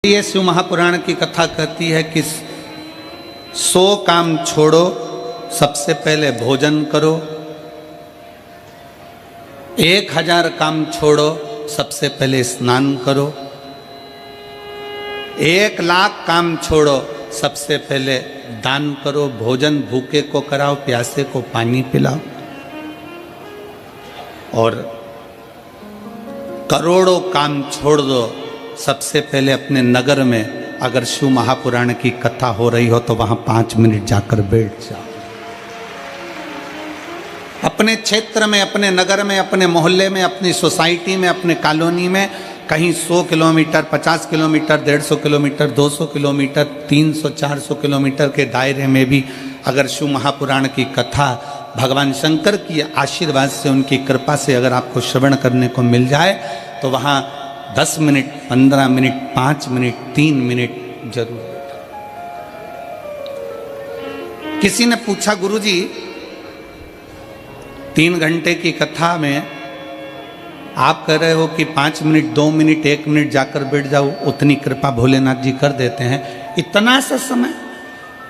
ये शिव महापुराण की कथा कहती है कि 100 काम छोड़ो, सबसे पहले भोजन करो। 1000 काम छोड़ो, सबसे पहले स्नान करो। 1,00,000 काम छोड़ो, सबसे पहले दान करो। भोजन भूखे को कराओ, प्यासे को पानी पिलाओ। और करोड़ों काम छोड़ दो, सबसे पहले अपने नगर में अगर शिव महापुराण की कथा हो रही हो तो वहां 5 मिनट जाकर बैठ जाओ। अपने क्षेत्र में, अपने नगर में, अपने मोहल्ले में, अपनी सोसाइटी में, अपने कॉलोनी में कहीं 100 kilometre, 50 kilometre, 150 kilometre, 200 kilometre, 300, 400 kilometre के दायरे में भी अगर शिव महापुराण की कथा भगवान शंकर की आशीर्वाद से, उनकी कृपा से अगर आपको श्रवण करने को मिल जाए तो वहाँ 10 मिनट, 15 मिनट, 5 मिनट, 3 मिनट जरूर। किसी ने पूछा, गुरुजी 3 घंटे की कथा में आप कह रहे हो कि 5 मिनट, 2 मिनट, 1 मिनट जाकर बैठ जाओ, उतनी कृपा भोलेनाथ जी कर देते हैं, इतना सा समय?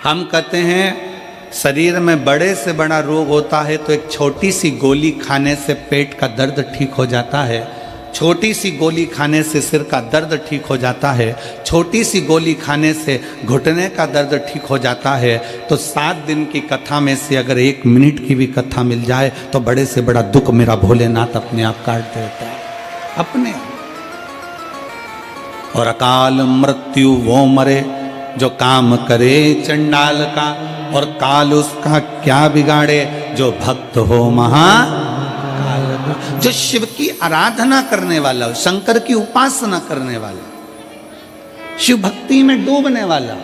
हम कहते हैं शरीर में बड़े से बड़ा रोग होता है तो एक छोटी सी गोली खाने से पेट का दर्द ठीक हो जाता है, छोटी सी गोली खाने से सिर का दर्द ठीक हो जाता है, छोटी सी गोली खाने से घुटने का दर्द ठीक हो जाता है। तो 7 दिन की कथा में से अगर 1 मिनट की भी कथा मिल जाए तो बड़े से बड़ा दुख मेरा भोलेनाथ अपने आप काट देता है, अपने। और अकाल मृत्यु वो मरे जो काम करे चंडाल का, और काल उसका क्या बिगाड़े जो भक्त हो महाकाल का। जो शिव की आराधना करने वाला हो, शंकर की उपासना करने वाला, शिव भक्ति में डूबने वाला,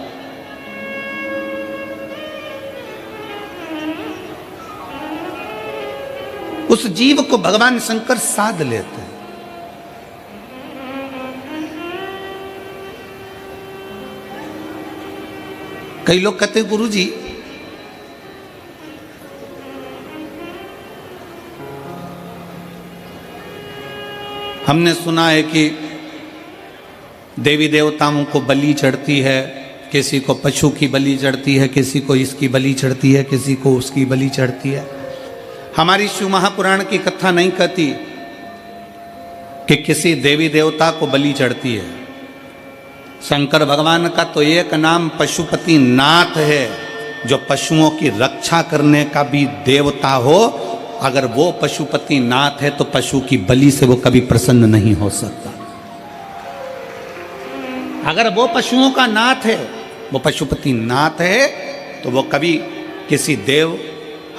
उस जीव को भगवान शंकर साध लेते हैं। कई लोग कहते हैं, गुरुजी हमने सुना है कि देवी देवताओं को बलि चढ़ती है, किसी को पशु की बलि चढ़ती है, किसी को इसकी बलि चढ़ती है, किसी को उसकी बलि चढ़ती है। हमारी शिव महापुराण की कथा नहीं कहती कि किसी देवी देवता को बलि चढ़ती है। शंकर भगवान का तो एक नाम पशुपति नाथ है, जो पशुओं की रक्षा करने का भी देवता हो। अगर वो पशुपति नाथ है तो पशु की बलि से वो कभी प्रसन्न नहीं हो सकता। अगर वो पशुओं का नाथ है, वो पशुपति नाथ है, तो वो कभी किसी देव,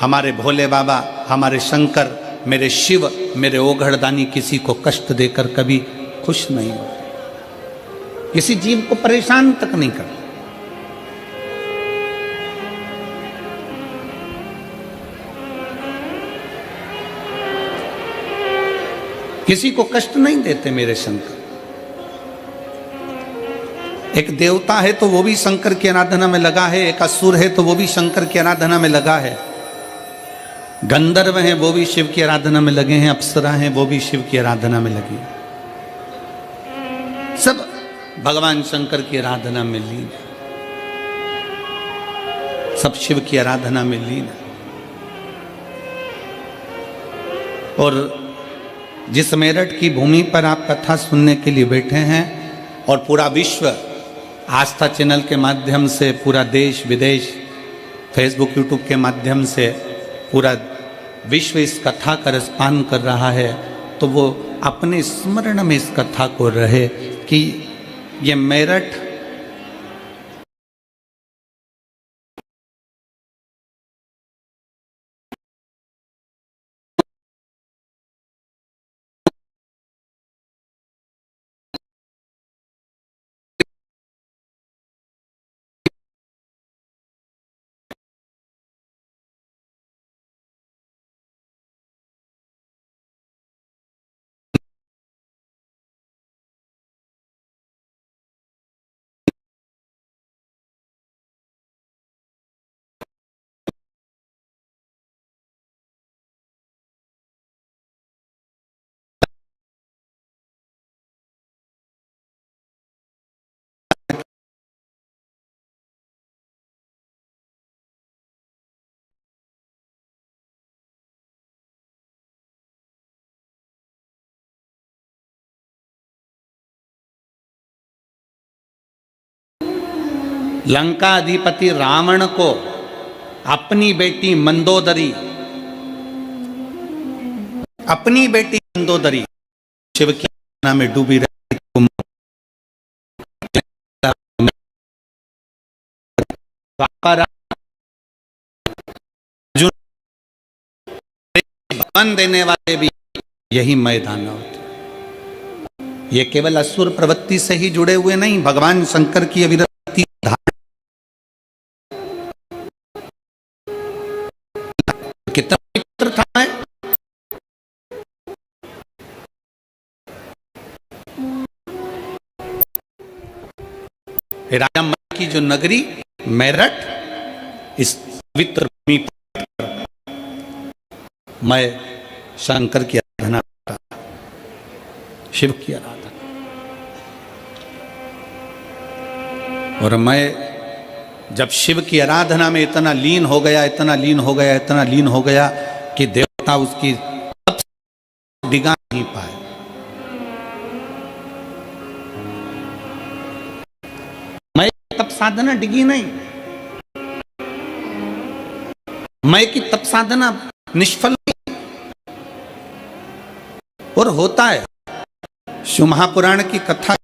हमारे भोले बाबा, हमारे शंकर, मेरे शिव, मेरे ओघड़दानी किसी को कष्ट देकर कभी खुश नहीं होते, किसी जीव को परेशान तक नहीं करते। किसी को कष्ट नहीं देते मेरे शंकर। एक देवता है तो वो भी शंकर की आराधना में लगा है, एक असुर है तो वो भी शंकर की आराधना में लगा है, गंधर्व हैं वो भी शिव की आराधना में लगे हैं, अप्सरा हैं वो भी शिव की आराधना में लगी, सब भगवान शंकर की आराधना में लीन है, सब शिव की आराधना में लीन है। और जिस मेरठ की भूमि पर आप कथा सुनने के लिए बैठे हैं और पूरा विश्व आस्था चैनल के माध्यम से, पूरा देश विदेश, फेसबुक यूट्यूब के माध्यम से पूरा विश्व इस कथा का रसपान कर रहा है, तो वो अपने स्मरण में इस कथा को रहे कि ये मेरठ लंका अधिपति रावण को अपनी बेटी मंदोदरी शिव की आराधना में डूबी रही। अर्जुन भगवान देने वाले भी यही मैदान होते। ये केवल असुर प्रवृत्ति से ही जुड़े हुए नहीं, भगवान शंकर की अविरति कितना पवित्र था है? राजा की जो नगरी मेरठ, इस पवित्र भूमि पर मैं शंकर की आराधना करता, शिव की आराधना। और मैं जब शिव की आराधना में इतना लीन हो गया कि देवता उसकी डिगा नहीं पाए। मैं तप साधना डिगी नहीं, मैं की तप साधना निष्फल नहीं। और होता है, शिव महापुराण की कथा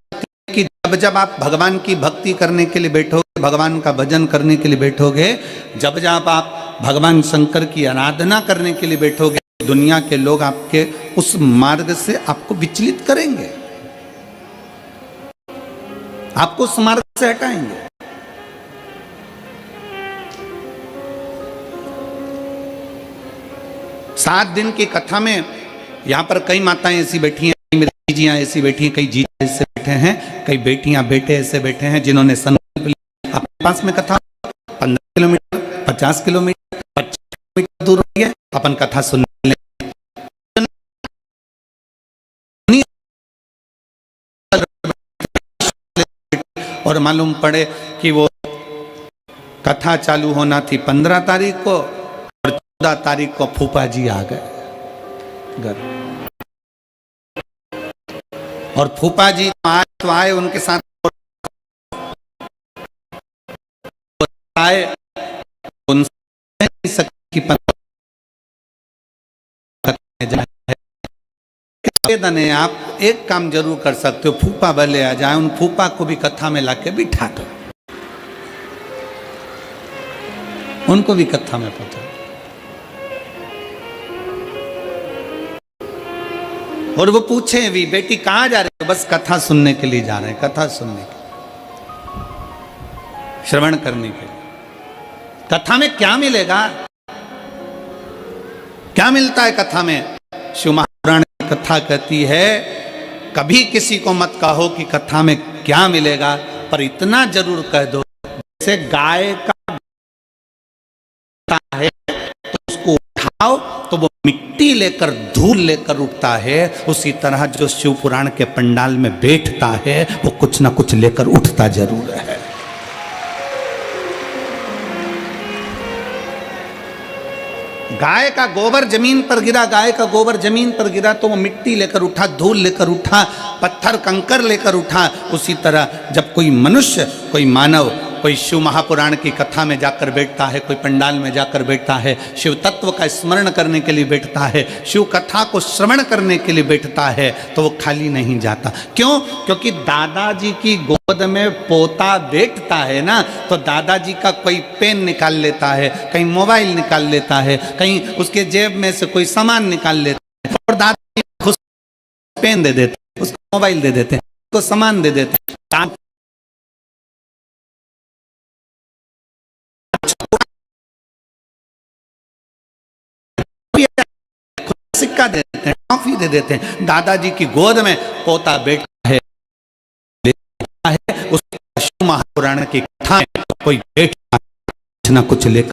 कि जब आप भगवान की भक्ति करने के लिए बैठोगे, भगवान का भजन करने के लिए बैठोगे, जब आप भगवान शंकर की आराधना करने के लिए बैठोगे, दुनिया के लोग आपके उस मार्ग से आपको विचलित करेंगे, आपको उस मार्ग से हटाएंगे। सात दिन की कथा में यहां पर कई माताएं ऐसी बैठी हैं, जीजियां ऐसी बैठी हैं, कई जीजा ऐसे बैठे हैं, कई बेटियां बेटे ऐसे बैठे हैं जिन्होंने संकल्प लिया। अपने पास में कथा 15 किलोमीटर 50 किलोमीटर 25 किलोमीटर दूर है, अपन कथा सुन ले। और मालूम पड़े कि वो कथा चालू होना थी 15 तारीख को और 14 तारीख को फूफा जी आ गए घर। और फूफा जी तो आए, उनके साथ आए, उनसे आप एक काम जरूर कर सकते हो, फूफा भले आ जाए, उन फूफा को भी कथा में लाके बिठा दो, उनको भी कथा में पहुंचा। और वो पूछे भी, बेटी कहाँ जा रहे हो? बस कथा सुनने के लिए जा रहे हैं, कथा सुनने के लिए, श्रवण करने के लिए। कथा में क्या मिलेगा? क्या मिलता है कथा में? शिव महापुराण की कथा कहती है, कभी किसी को मत कहो कि कथा में क्या मिलेगा, पर इतना जरूर कह दो, जैसे गाय का है तो उसको उठाओ तो वो मिट्टी लेकर धूल लेकर उठता है, उसी तरह जो शिव पुराण के पंडाल में बैठता है वो कुछ ना कुछ लेकर उठता जरूर है। गाय का गोबर जमीन पर गिरा, गाय का गोबर जमीन पर गिरा तो वो मिट्टी लेकर उठा, धूल लेकर उठा, पत्थर कंकर लेकर उठा। उसी तरह जब कोई मनुष्य, कोई मानव, कोई शिव महापुराण की कथा में जाकर बैठता है, कोई पंडाल में जाकर बैठता है, शिव तत्व का स्मरण करने के लिए बैठता है, शिव कथा को श्रवण करने के लिए बैठता है, तो वो खाली नहीं जाता। क्यों? क्योंकि दादाजी की गोद में पोता बैठता है ना, तो दादाजी का कोई पेन निकाल लेता है, कहीं मोबाइल निकाल लेता है, कहीं उसके जेब में से कोई सामान निकाल लेता है, और दादाजी खुद पेन दे देते, उसको मोबाइल दे देते, उसको सामान दे देते, सिक्का दे देते हैं, टॉफी दे देते हैं। दादाजी की गोद में पोता बैठा है, उस शिव महापुराण की कथा में कोई बैठा कुछ ना कुछ लेकर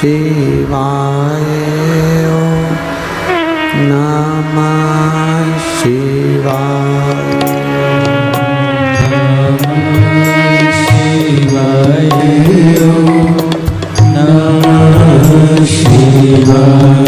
शिवाय ओम नमः शिवाय शिवाय ओम नमः शिवाय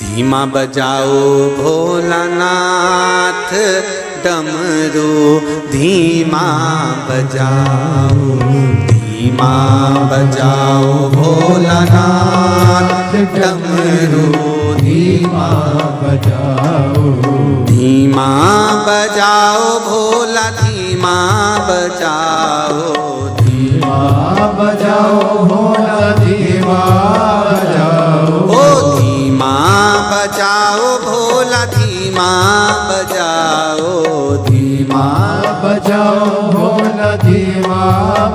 धीमा बजाओ भोलानाथ डमरू धीमा बजाओ, धीमा बजाओ भोलानाथ डमरू धीमा बजाओ, धीमा बजाओ भोला धीमा बजाओ, धीमा बजाओ भोला धीमा बजाओ, ओ धीमा बजाओ भोला धीमा बजाओ, धीमा बजाओ भोला धीमा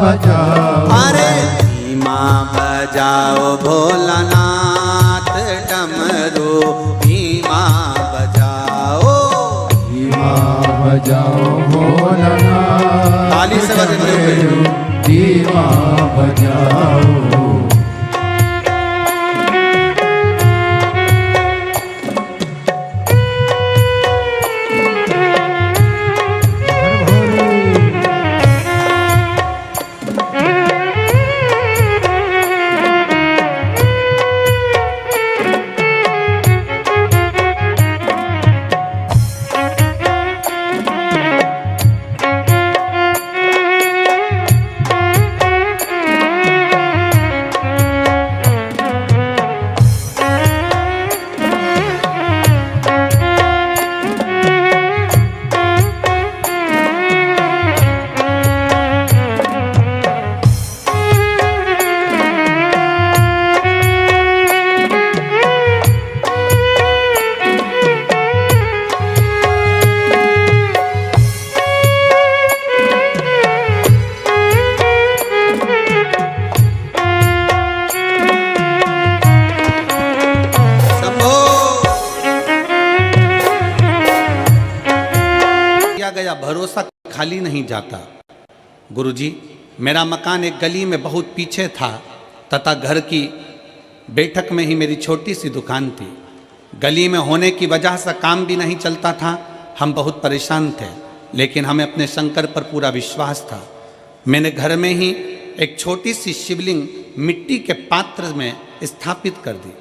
बजाओ, अरे धीमा बजाओ भोलानाथ डमरू धीमा बजाओ, धीमा बजाओ भोलानाथ, ताली से बजते हुए धीमा बजाओ। गया भरोसा खाली नहीं जाता। गुरुजी, मेरा मकान एक गली में बहुत पीछे था तथा घर की बैठक में ही मेरी छोटी सी दुकान थी। गली में होने की वजह से काम भी नहीं चलता था, हम बहुत परेशान थे, लेकिन हमें अपने शंकर पर पूरा विश्वास था। मैंने घर में ही एक छोटी सी शिवलिंग मिट्टी के पात्र में स्थापित कर दी।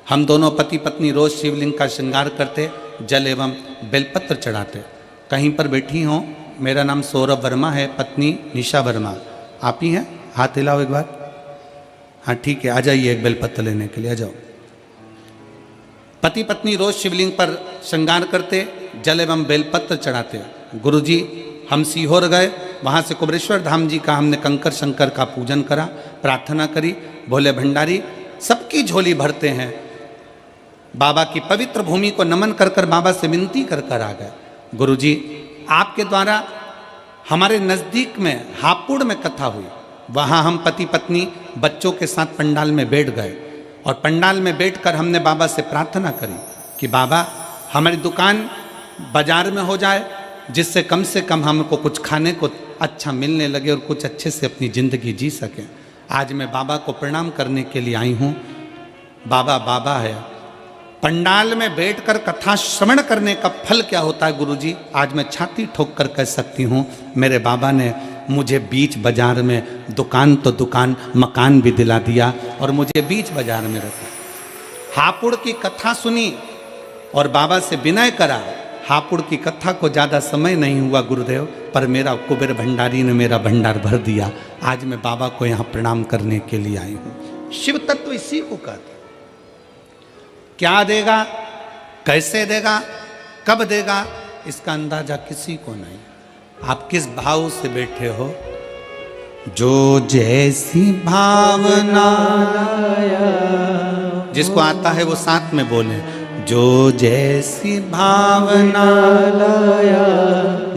हम दोनों पति पत्नी रोज शिवलिंग का श्रृंगार करते, जल एवं बेलपत्र चढ़ाते। कहीं पर बैठी हों, मेरा नाम सौरभ वर्मा है, पत्नी निशा वर्मा। आप ही हैं? हाथ हिलाओ एक बार। हाँ ठीक है, आ जाइए एक बेलपत्र लेने के लिए, आ जाओ। पति पत्नी रोज शिवलिंग पर श्रृंगार करते, जल एवं बेलपत्र चढ़ाते। गुरुजी, हम सीहोर गए, वहाँ से कुबरेश्वर धाम जी का हमने कंकर शंकर का पूजन करा, प्रार्थना करी। भोले भंडारी सबकी झोली भरते हैं। बाबा की पवित्र भूमि को नमन कर कर बाबा से विनती कर कर आ गए, गुरुजी आपके द्वारा हमारे नज़दीक में हापुड़ में कथा हुई, वहाँ हम पति पत्नी बच्चों के साथ पंडाल में बैठ गए और पंडाल में बैठकर हमने बाबा से प्रार्थना करी कि बाबा हमारी दुकान बाजार में हो जाए, जिससे कम से कम हमको कुछ खाने को अच्छा मिलने लगे और कुछ अच्छे से अपनी ज़िंदगी जी सकें। आज मैं बाबा को प्रणाम करने के लिए आई हूँ। बाबा बाबा है। पंडाल में बैठकर कथा श्रवण करने का फल क्या होता है गुरुजी, आज मैं छाती ठोक कर कह सकती हूँ, मेरे बाबा ने मुझे बीच बाजार में, दुकान तो दुकान, मकान भी दिला दिया और मुझे बीच बाजार में रखा। हापुड़ की कथा सुनी और बाबा से विनय करा। हापुड़ की कथा को ज़्यादा समय नहीं हुआ गुरुदेव, पर मेरा कुबेर भंडारी ने मेरा भंडार भर दिया। आज मैं बाबा को यहाँ प्रणाम करने के लिए आई हूँ। शिव तत्व इसी को कहते हैं। क्या देगा, कैसे देगा, कब देगा, इसका अंदाजा किसी को नहीं। आप किस भाव से बैठे हो, जो जैसी भावना, जिसको आता है वो साथ में बोले, जो जैसी भावना लाया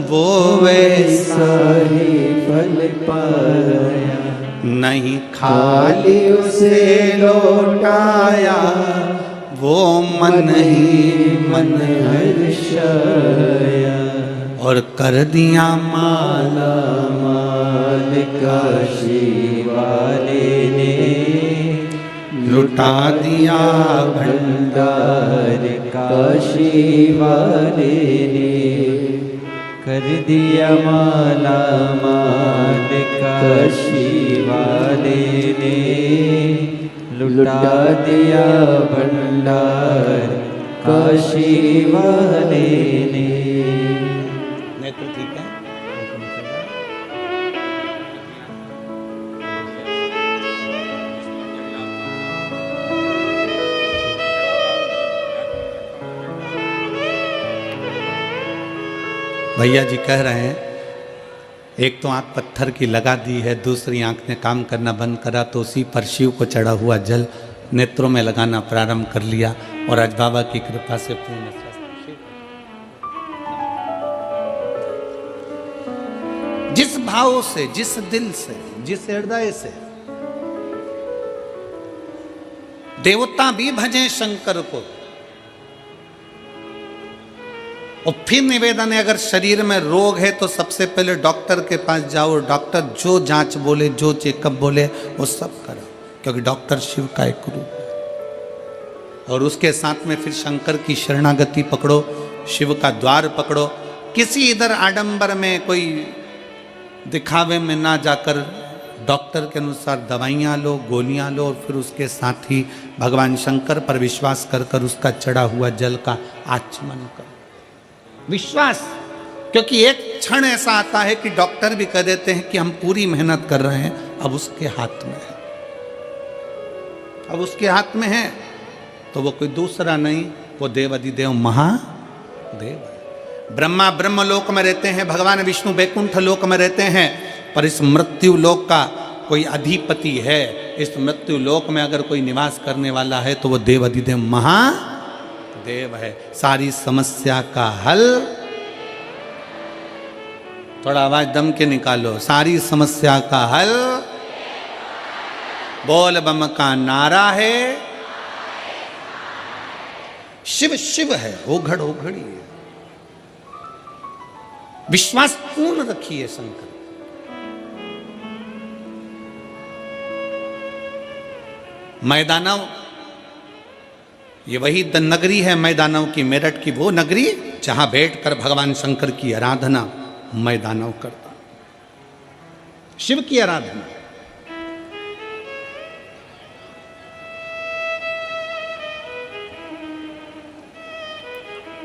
वो वैसा ही फल पाया, नहीं खाली उसे लौटाया वो मन ही मन हर्षाया, और कर दिया माला माल काशी वाले ने, लुटा दिया भंडार काशी वाले ने, कर दिया माला माल काशी वाले ने, लुटा दिया भंडार काशी वाले ने। नेत्र ठीक है? भैया जी कह रहे हैं, एक तो आंख पत्थर की लगा दी है, दूसरी आंख ने काम करना बंद करा, तो उसी पर शिव को चढ़ा हुआ जल नेत्रों में लगाना प्रारंभ कर लिया और आज बाबा की कृपा से पूर्ण स्वस्थ। जिस भाव से, जिस दिल से, जिस हृदय से देवता भी भजें शंकर को, और फिर निवेदन है, अगर शरीर में रोग है तो सबसे पहले डॉक्टर के पास जाओ, डॉक्टर जो जांच बोले, जो चेकअप बोले वो सब करो, क्योंकि डॉक्टर शिव का एक रूप है। और उसके साथ में फिर शंकर की शरणागति पकड़ो, शिव का द्वार पकड़ो। किसी इधर आडंबर में, कोई दिखावे में ना जाकर डॉक्टर के अनुसार दवाइयाँ लो, गोलियाँ लो, और फिर उसके साथ ही भगवान शंकर पर विश्वास कर कर उसका चढ़ा हुआ जल का आचमन करो। विश्वास, क्योंकि एक क्षण ऐसा आता है कि डॉक्टर भी कह देते हैं कि हम पूरी मेहनत कर रहे हैं, अब उसके हाथ में है, अब उसके हाथ में है, तो वो कोई दूसरा नहीं, वो देवाधिदेव महादेव है। ब्रह्मा ब्रह्मलोक में रहते हैं, भगवान विष्णु बैकुंठ लोक में रहते हैं, पर इस मृत्यु लोक का कोई अधिपति है। इस मृत्यु लोक में अगर कोई निवास करने वाला है तो वो देवाधिदेव महादेव है। सारी समस्या का हल, थोड़ा आवाज दम के निकालो, सारी समस्या का हल बोल बम का नारा है। शिव शिव है, ओघड़ ओघड़ी है। विश्वास पूर्ण रखिए शंकर। मैदानों ये वही नगरी है मैदानव की, मेरठ की वो नगरी जहां बैठकर भगवान शंकर की आराधना मैदानव करता, शिव की आराधना।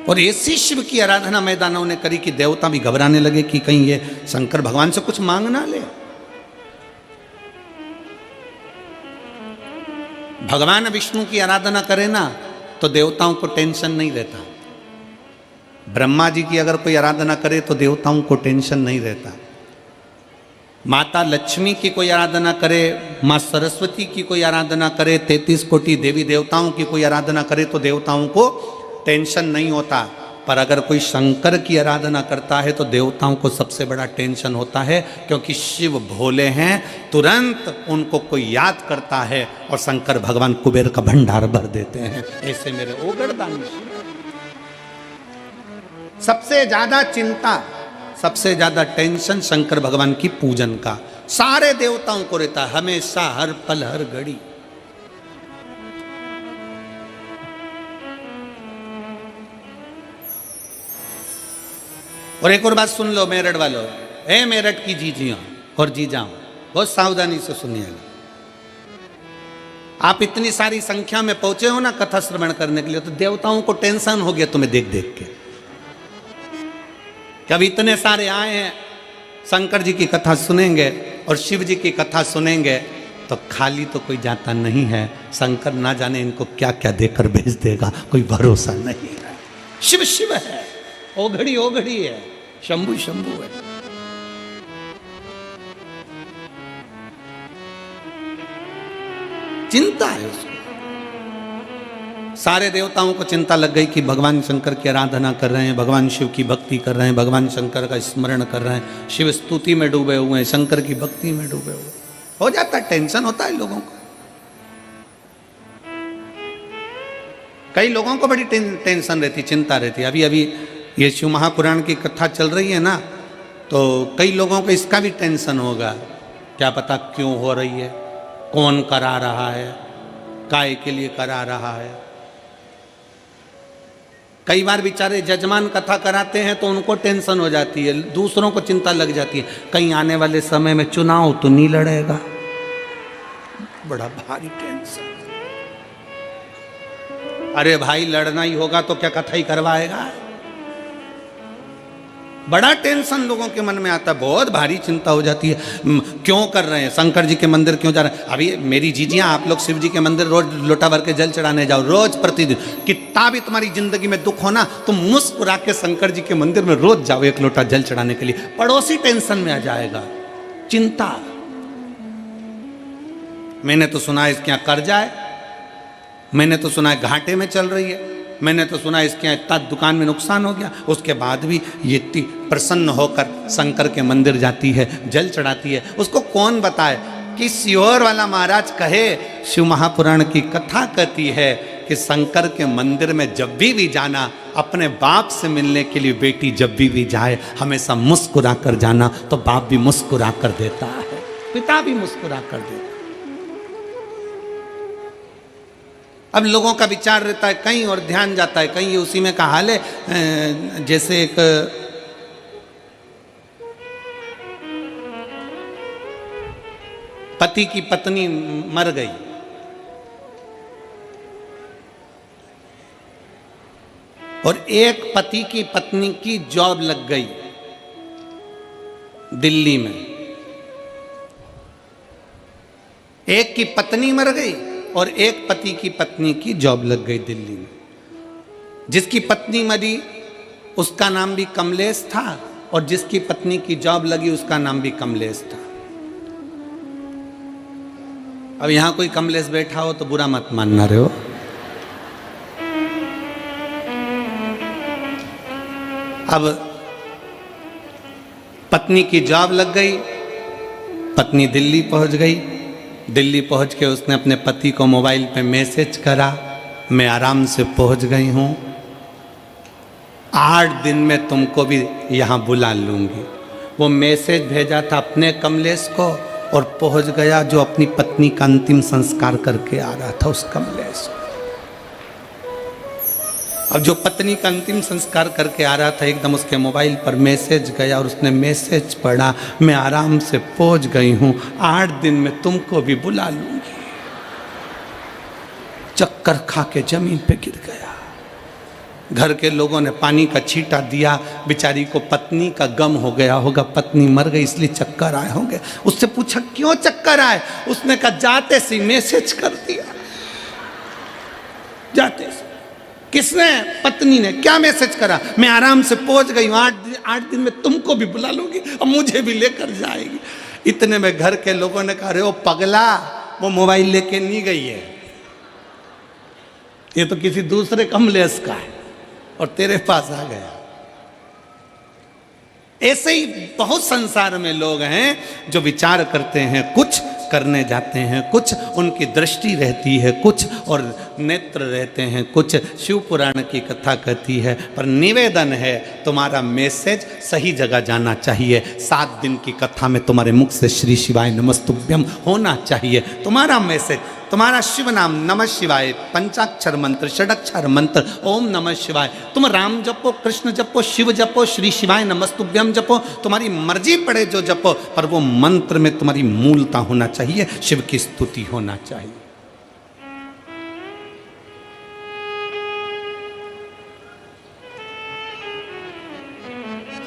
और ऐसी शिव की आराधना मैदानों ने करी कि देवता भी घबराने लगे कि कहीं ये शंकर भगवान से कुछ मांग ना ले। भगवान विष्णु की आराधना करे ना तो देवताओं को टेंशन नहीं रहता। ब्रह्मा जी की अगर कोई आराधना करे तो देवताओं को टेंशन नहीं रहता। माता लक्ष्मी की कोई आराधना करे, माँ सरस्वती की कोई आराधना करे, 33 कोटि देवी देवताओं की कोई आराधना करे तो देवताओं को टेंशन नहीं होता। पर अगर कोई शंकर की आराधना करता है तो देवताओं को सबसे बड़ा टेंशन होता है, क्योंकि शिव भोले हैं, तुरंत उनको कोई याद करता है और शंकर भगवान कुबेर का भंडार भर देते हैं। ऐसे मेरे ओगड़दानी शिव। सबसे ज्यादा चिंता, सबसे ज्यादा टेंशन शंकर भगवान की पूजन का सारे देवताओं को रहता है, हमेशा, हर पल, हर घड़ी। और एक और बात सुन लो मेरठ वालों, ए मेरठ की जीजियों और जीजाओं, बहुत सावधानी से सुनिएगा। आप इतनी सारी संख्या में पहुंचे हो ना कथा श्रवण करने के लिए, तो देवताओं को टेंशन हो गया तुम्हें देख देख के। कब इतने सारे आए हैं, शंकर जी की कथा सुनेंगे और शिव जी की कथा सुनेंगे तो खाली तो कोई जाता नहीं है। शंकर ना जाने इनको क्या क्या देकर भेज देगा, कोई भरोसा नहीं है। शिव शिव है, ओघड़ी ओघड़ी है, शंभु शंभु है। चिंता है उसको। सारे देवताओं को चिंता लग गई कि भगवान शंकर की आराधना कर रहे हैं, भगवान शिव की भक्ति कर रहे हैं, भगवान शंकर का स्मरण कर रहे हैं, शिव स्तुति में डूबे हुए हैं, शंकर की भक्ति में डूबे हुए। हो जाता है, टेंशन होता है लोगों को। कई लोगों को बड़ी टेंशन रहती, चिंता रहती। अभी अभी ये शिव महापुराण की कथा चल रही है ना, तो कई लोगों को इसका भी टेंशन होगा, क्या पता क्यों हो रही है, कौन करा रहा है, काय के लिए करा रहा है। कई बार बेचारे जजमान कथा कराते हैं तो उनको टेंशन हो जाती है, दूसरों को चिंता लग जाती है, कहीं आने वाले समय में चुनाव तो नहीं लड़ेगा, बड़ा भारी टेंशन। अरे भाई लड़ना ही होगा तो क्या कथा ही करवाएगा। बड़ा टेंशन लोगों के मन में आता है, बहुत भारी चिंता हो जाती है। क्यों कर रहे हैं, शंकर जी के मंदिर क्यों जा रहे हैं। अभी मेरी जीजियाँ, आप लोग शिव जी के मंदिर रोज लोटा भर के जल चढ़ाने जाओ, रोज प्रतिदिन। कितना भी तुम्हारी जिंदगी में दुख हो ना, तुम मुस्कुरा के शंकर जी के मंदिर में रोज जाओ एक लोटा जल चढ़ाने के लिए। पड़ोसी टेंशन में आ जाएगा, चिंता। मैंने तो सुना इसके यहाँ कर्जा है, मैंने तो सुना है घाटे में चल रही है, मैंने तो सुना इसके यहाँ इतना दुकान में नुकसान हो गया, उसके बाद भी ये इतनी प्रसन्न होकर शंकर के मंदिर जाती है, जल चढ़ाती है। उसको कौन बताए कि सियोर वाला महाराज कहे, शिव महापुराण की कथा कहती है कि शंकर के मंदिर में जब भी जाना, अपने बाप से मिलने के लिए बेटी जब भी जाए, हमेशा मुस्कुरा कर जाना, तो बाप भी मुस्कुरा कर देता है, पिता भी मुस्कुरा कर देता है। अब लोगों का विचार रहता है कहीं और ध्यान जाता है कहीं, उसी में का हाल है। जैसे एक पति की पत्नी मर गई, और एक पति की पत्नी की जॉब लग गई दिल्ली में। एक की पत्नी मर गई और एक पति की पत्नी की जॉब लग गई दिल्ली में। जिसकी पत्नी मरी उसका नाम भी कमलेश था, और जिसकी पत्नी की जॉब लगी उसका नाम भी कमलेश था। अब यहां कोई कमलेश बैठा हो तो बुरा मत मानना रहे हो। अब पत्नी की जॉब लग गई, पत्नी दिल्ली पहुंच गई। दिल्ली पहुंच के उसने अपने पति को मोबाइल पे मैसेज करा, मैं आराम से पहुंच गई हूं, 8 दिन में तुमको भी यहाँ बुला लूंगी। वो मैसेज भेजा था अपने कमलेश को, और पहुंच गया जो अपनी पत्नी का अंतिम संस्कार करके आ रहा था उस कमलेश को। अब जो पत्नी का अंतिम संस्कार करके आ रहा था, एकदम उसके मोबाइल पर मैसेज गया और उसने मैसेज पढ़ा, मैं आराम से पहुंच गई हूं, 8 दिन में तुमको भी बुला लूंगी। चक्कर खा के जमीन पे गिर गया। घर के लोगों ने पानी का छींटा दिया, बेचारी को पत्नी का गम हो गया होगा, पत्नी मर गई इसलिए चक्कर आए होंगे। उससे पूछा क्यों चक्कर आए, उसने कहा जाते से मैसेज कर दिया। जाते से किसने? पत्नी ने। क्या मैसेज करा? मैं आराम से पहुंच गई हूं, 8 दिन में तुमको भी बुला लूंगी और मुझे भी लेकर जाएगी। इतने में घर के लोगों ने कहा, अरे ओ पगला, वो मोबाइल लेके नहीं गई है, ये तो किसी दूसरे कमलेश का है और तेरे पास आ गया। ऐसे ही बहुत संसार में लोग हैं जो विचार करते हैं कुछ, करने जाते हैं कुछ, उनकी दृष्टि रहती है कुछ और नेत्र रहते हैं कुछ। शिव पुराण की कथा कहती है, पर निवेदन है तुम्हारा मैसेज सही जगह जाना चाहिए। 7 दिन की कथा में तुम्हारे मुख से श्री शिवाय नमस्तुभ्यम होना चाहिए। तुम्हारा मैसेज, तुम्हारा शिव नाम नमः शिवाय, पंचाक्षर मंत्र, षडक्षर मंत्र, ओम नमः शिवाय, तुम राम जपो, कृष्ण जपो, शिव जपो, श्री शिवाय नमस्तुभ्यम जपो, तुम्हारी मर्जी पड़े जो जपो, पर वो मंत्र में तुम्हारी मूलता होना चाहिए, शिव की स्तुति होना चाहिए।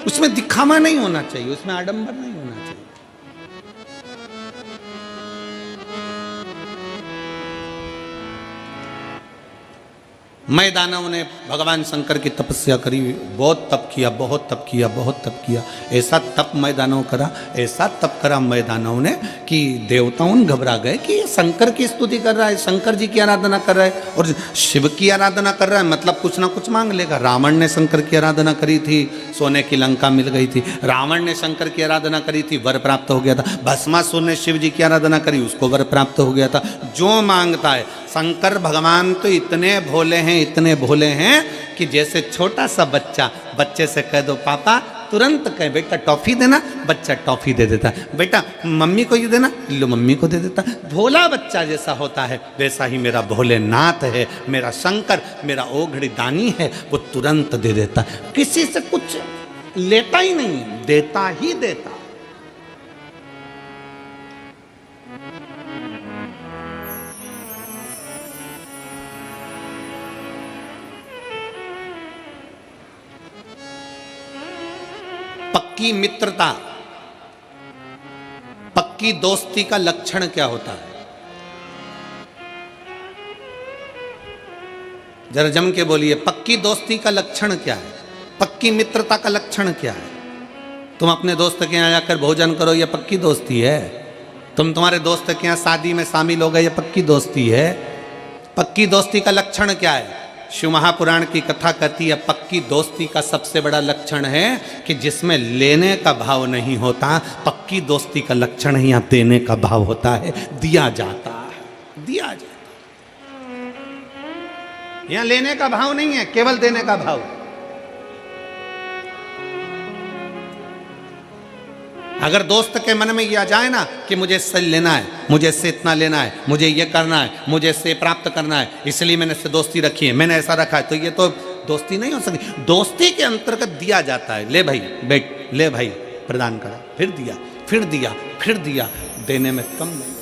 उसमें दिखावा नहीं होना चाहिए, उसमें आडंबर नहीं होना चाहिए। मैं दानव ने भगवान शंकर की तपस्या करी, बहुत तप किया, बहुत तप किया, बहुत तप किया। ऐसा तप मैं दानव करा, ऐसा तप करा मैं दानव ने कि देवताओं घबरा गए कि ये शंकर की स्तुति कर रहा है, शंकर जी की आराधना कर रहा है और शिव की आराधना कर रहा है, मतलब कुछ ना कुछ मांग लेगा। रावण ने शंकर की आराधना करी थी, सोने की लंका मिल गई थी। रावण ने शंकर की आराधना करी थी, वर प्राप्त हो गया था। भस्मासुर ने शिव जी की आराधना करी, उसको वर प्राप्त हो गया था। जो मांगता है, शंकर भगवान तो इतने भोले हैं, इतने भोले हैं कि जैसे छोटा सा बच्चा, बच्चे से कह दो पापा, तुरंत कहे बेटा टॉफी देना, बच्चा टॉफी दे देता है। बेटा मम्मी को ये देना, लो मम्मी को दे देता। भोला बच्चा जैसा होता है वैसा ही मेरा भोलेनाथ है, मेरा शंकर, मेरा ओघड़ी दानी है, वो तुरंत दे देता है। किसी से कुछ लेता ही नहीं, देता ही देता। पक्की मित्रता, पक्की दोस्ती का लक्षण क्या होता है? जरा जम के बोलिए, पक्की दोस्ती का लक्षण क्या है? पक्की मित्रता का लक्षण क्या है? तुम अपने दोस्त के यहाँ जाकर भोजन करो, यह पक्की दोस्ती है। तुम तुम्हारे दोस्त के यहाँ शादी में शामिल हो गए, यह पक्की दोस्ती है। पक्की दोस्ती का लक्षण क्या है? शिव महापुराण की कथा कहती है, पक्की दोस्ती का सबसे बड़ा लक्षण है कि जिसमें लेने का भाव नहीं होता। पक्की दोस्ती का लक्षण यहाँ देने का भाव होता है, दिया जाता है, दिया जाता है। यहाँ लेने का भाव नहीं है, केवल देने का भाव। अगर दोस्त के मन में यह आ जाए ना कि मुझे इससे लेना है, मुझे इससे इतना लेना है, मुझे ये करना है, मुझे इससे प्राप्त करना है, इसलिए मैंने इससे दोस्ती रखी है, मैंने ऐसा रखा है, तो ये तो दोस्ती नहीं हो सकती। दोस्ती के अंतर्गत दिया जाता है। ले भाई बैठ, ले भाई प्रदान करा, फिर दिया, फिर दिया, फिर दिया, देने में कम नहीं।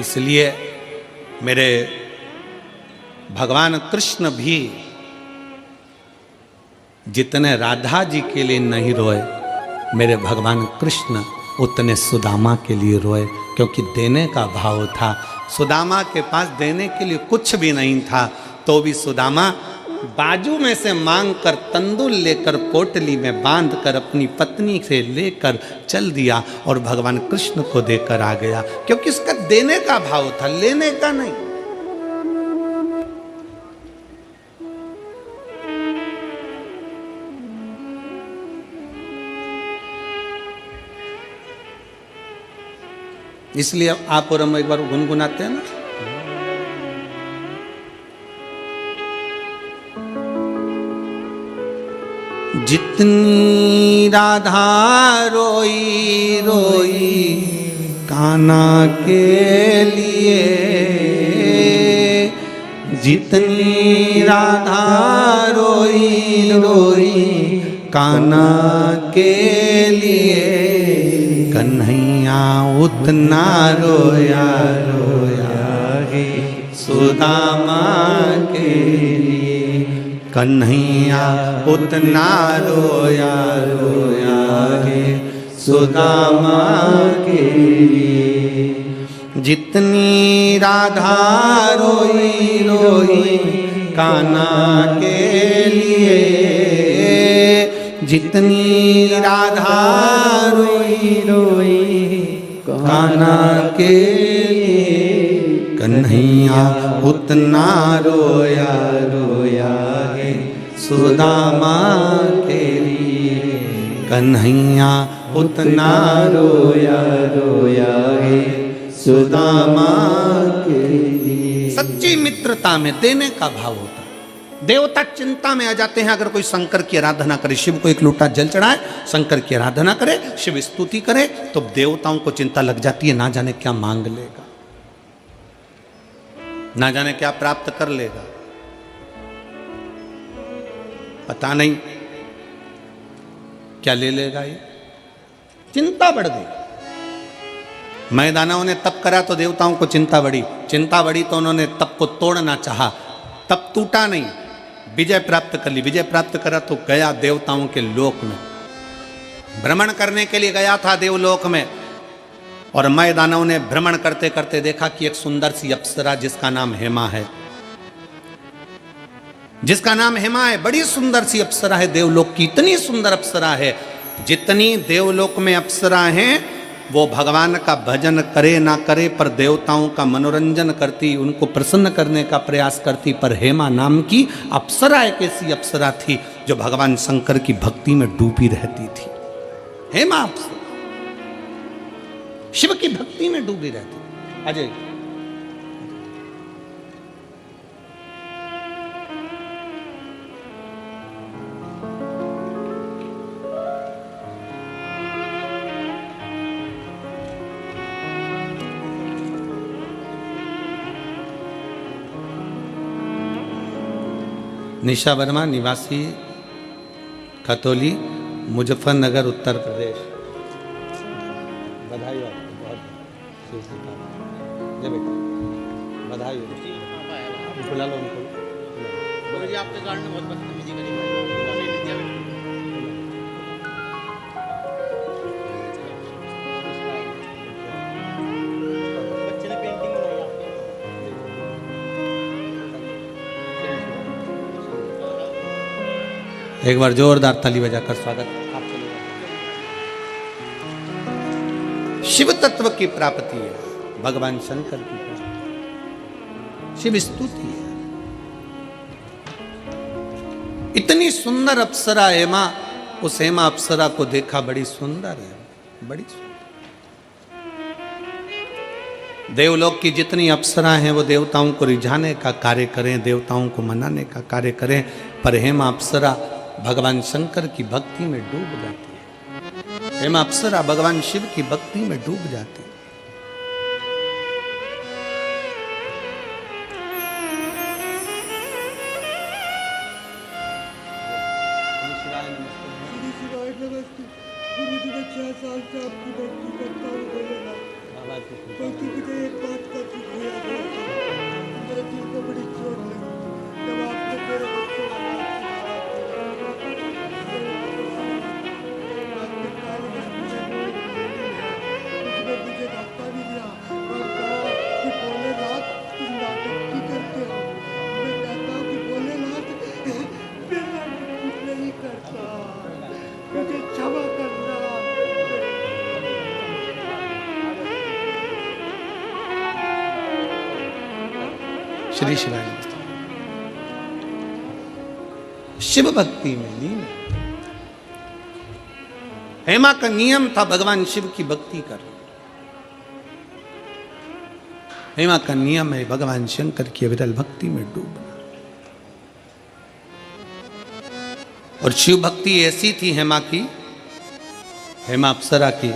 इसलिए मेरे भगवान कृष्ण भी जितने राधा जी के लिए नहीं रोए, मेरे भगवान कृष्ण उतने सुदामा के लिए रोए, क्योंकि देने का भाव था। सुदामा के पास देने के लिए कुछ भी नहीं था, तो भी सुदामा बाजू में से मांग कर तंदुल लेकर पोटली में बांध कर अपनी पत्नी से लेकर चल दिया और भगवान कृष्ण को देकर आ गया, क्योंकि उसका देने का भाव था, लेने का नहीं। इसलिए आप और हम एक बार गुनगुनाते हैं ना, जितनी राधा रोई रोई कान्हा के लिए, जितनी राधा रोई रोई कान्हा के लिए, कन्हैया उतना रोया रोया गे सुदामा के लिए, कन्हैया उतना रोया रोया गे सुदामा के लिए। जितनी राधा रोई रोई कान्हा के लिए, जितनी राधा रोई रोई कान्हा के लिए, कन्हैया उतना रोया रोया है सुदामा के लिए, कन्हैया उतना रोया रोया है सुदामा के लिए। सच्ची मित्रता में देने का भाव होता है। देवता चिंता में आ जाते हैं अगर कोई शंकर की आराधना करे, शिव को एक लोटा जल चढ़ाए, शंकर की आराधना करे, शिव स्तुति करे, तो देवताओं को चिंता लग जाती है ना जाने क्या मांग लेगा, ना जाने क्या प्राप्त कर लेगा, पता नहीं क्या ले लेगा। ये चिंता बढ़ गई। मैदानों ने तप करा तो देवताओं को चिंता बढ़ी, चिंता बढ़ी तो उन्होंने तप को तोड़ना चाहा, तप टूटा नहीं, विजय प्राप्त कर ली। विजय प्राप्त करा तो गया देवताओं के लोक में, भ्रमण करने के लिए गया था देवलोक में, और मैदानों ने भ्रमण करते करते देखा कि एक सुंदर सी अप्सरा जिसका नाम हेमा है, जिसका नाम हेमा है, बड़ी सुंदर सी अप्सरा है देवलोक की। इतनी सुंदर अप्सरा है, जितनी देवलोक में अप्सरा हैं वो भगवान का भजन करे ना करे पर देवताओं का मनोरंजन करती, उनको प्रसन्न करने का प्रयास करती। पर हेमा नाम की अप्सरा एक ऐसी अप्सरा थी जो भगवान शंकर की भक्ति में डूबी रहती थी। हेमा अप्सरा शिव की भक्ति में डूबी रहती। अजय निशा वर्मा, निवासी खतौली, मुजफ्फरनगर, उत्तर प्रदेश। बधाई हो, बहुत जय बेटा, बधाई हो। बुला लो उनको। गुरु जी आपके कारण बहुत बदतमीजी करी भाई, नहीं दिया बच्चे ने पेंटिंग बनाई आपके। एक बार जोरदार ताली बजाकर स्वागत आपके लिए। शिव तत्व की प्राप्ति है, भगवान शंकर की प्राप्ति, शिव स्तुति है। इतनी सुंदर अप्सरा हेमा, उस हेमा अप्सरा को देखा, बड़ी सुंदर है, बड़ी सुंदर। देवलोक की जितनी अप्सरा हैं वो देवताओं को रिझाने का कार्य करें, देवताओं को मनाने का कार्य करें, पर हेमा अप्सरा भगवान शंकर की भक्ति में डूब जाती है। हेमा अप्सरा भगवान शिव की भक्ति में डूब जाती है। गुरु जी, मैं 6 साल से आपकी भक्ति करता हूँ, गलती मुझे एक बात का दुख हुआ, मेरे दिल को बड़ी चोट लगी जब आपने मेरे बच्चों को मुझे धक्का भी दिया और कहा कि भोलेनाथ तुम नाटक क्यों करते हो। मैं कहता हूँ कि भोलेनाथ मैं नाटक कुछ नहीं करता, मुझे क्षमा करना। श्री शिवाय शिव भक्ति में लीन। हेमा का नियम था भगवान शिव की भक्ति कर। हेमा का नियम है भगवान शंकर की अविरल भक्ति में डूबना। और शिव भक्ति ऐसी थी हेमा की, हेमा अप्सरा की,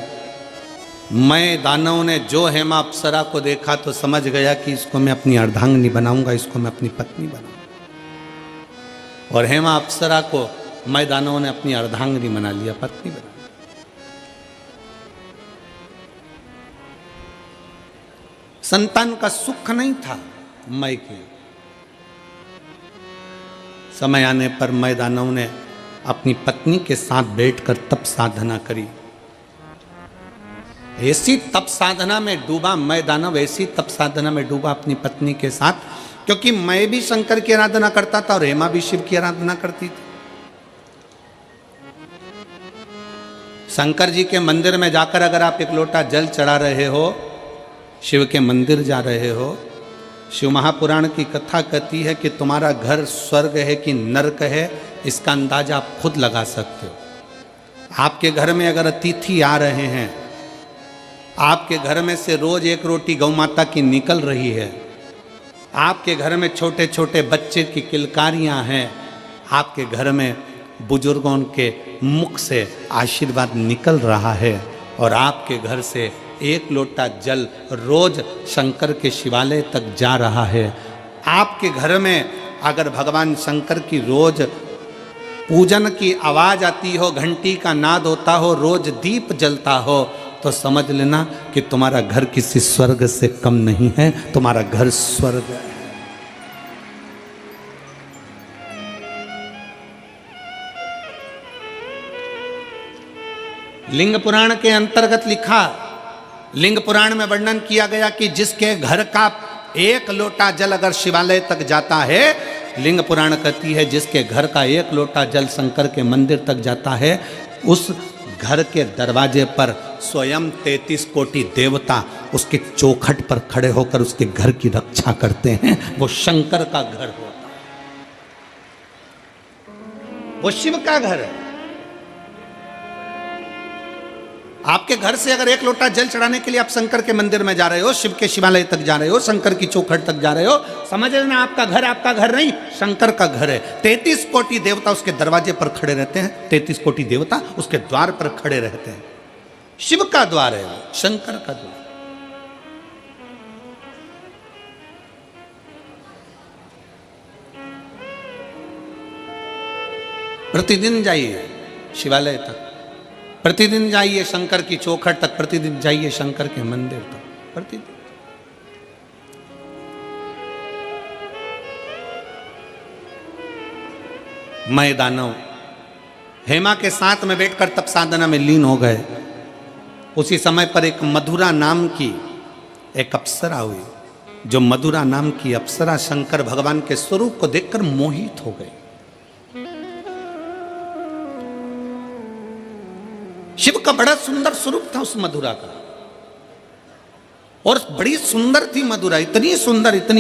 मैं दानव ने जो हेमा अप्सरा को देखा तो समझ गया कि इसको मैं अपनी अर्धांगिनी बनाऊंगा, इसको मैं अपनी पत्नी बनाऊंगा। और हेमा अप्सरा को मैं दानव ने अपनी अर्धांगिनी बना लिया, पत्नी बना। संतान का सुख नहीं था मैं के। समय आने पर मैं दानव ने अपनी पत्नी के साथ बैठकर तप साधना करी। ऐसी तप साधना में डूबा मैं दानव, ऐसी तप साधना में डूबा अपनी पत्नी के साथ, क्योंकि मैं भी शंकर की आराधना करता था और हेमा भी शिव की आराधना करती थी। शंकर जी के मंदिर में जाकर अगर आप एक लोटा जल चढ़ा रहे हो, शिव के मंदिर जा रहे हो, शिव महापुराण की कथा कहती है कि तुम्हारा घर स्वर्ग है कि नरक है, इसका अंदाजा आप खुद लगा सकते हो। आपके घर में अगर अतिथि आ रहे हैं, आपके घर में से रोज एक रोटी गौ माता की निकल रही है, आपके घर में छोटे छोटे बच्चे की किलकारियां हैं, आपके घर में बुजुर्गों के मुख से आशीर्वाद निकल रहा है, और आपके घर से एक लोटा जल रोज शंकर के शिवालय तक जा रहा है। आपके घर में अगर भगवान शंकर की रोज पूजन की आवाज आती हो, घंटी का नाद होता हो, रोज दीप जलता हो, तो समझ लेना कि तुम्हारा घर किसी स्वर्ग से कम नहीं है, तुम्हारा घर स्वर्ग है। लिंग पुराण के अंतर्गत लिखा, लिंग पुराण में वर्णन किया गया कि जिसके घर का एक लोटा जल अगर शिवालय तक जाता है, लिंग पुराण कहती है जिसके घर का एक लोटा जल शंकर के मंदिर तक जाता है, उस घर के दरवाजे पर स्वयं 33 कोटि देवता उसके चौखट पर खड़े होकर उसके घर की रक्षा करते हैं। वो शंकर का घर होता है, वो शिव का घर है। आपके घर से अगर एक लोटा जल चढ़ाने के लिए आप शंकर के मंदिर में जा रहे हो, शिव के शिवालय तक जा रहे हो, शंकर की चौखट तक जा रहे हो, समझ लेना आपका घर नहीं, शंकर का घर है। 33 कोटि देवता उसके दरवाजे पर खड़े रहते हैं, 33 कोटि देवता उसके द्वार पर खड़े रहते हैं। शिव का द्वार है वो, शंकर का द्वार। प्रतिदिन जाइए शिवालय तक, प्रतिदिन जाइए शंकर की चौखट तक, प्रतिदिन जाइए शंकर के मंदिर तक, प्रतिदिन। मैं दानव हेमा के साथ में बैठकर तप साधना में लीन हो गए। उसी समय पर एक मधुरा नाम की एक अप्सरा हुई। जो मधुरा नाम की अप्सरा शंकर भगवान के स्वरूप को देखकर मोहित हो गई। शिव का बड़ा सुंदर स्वरूप था उस मधुरा का, और बड़ी सुंदर थी मधुरा, इतनी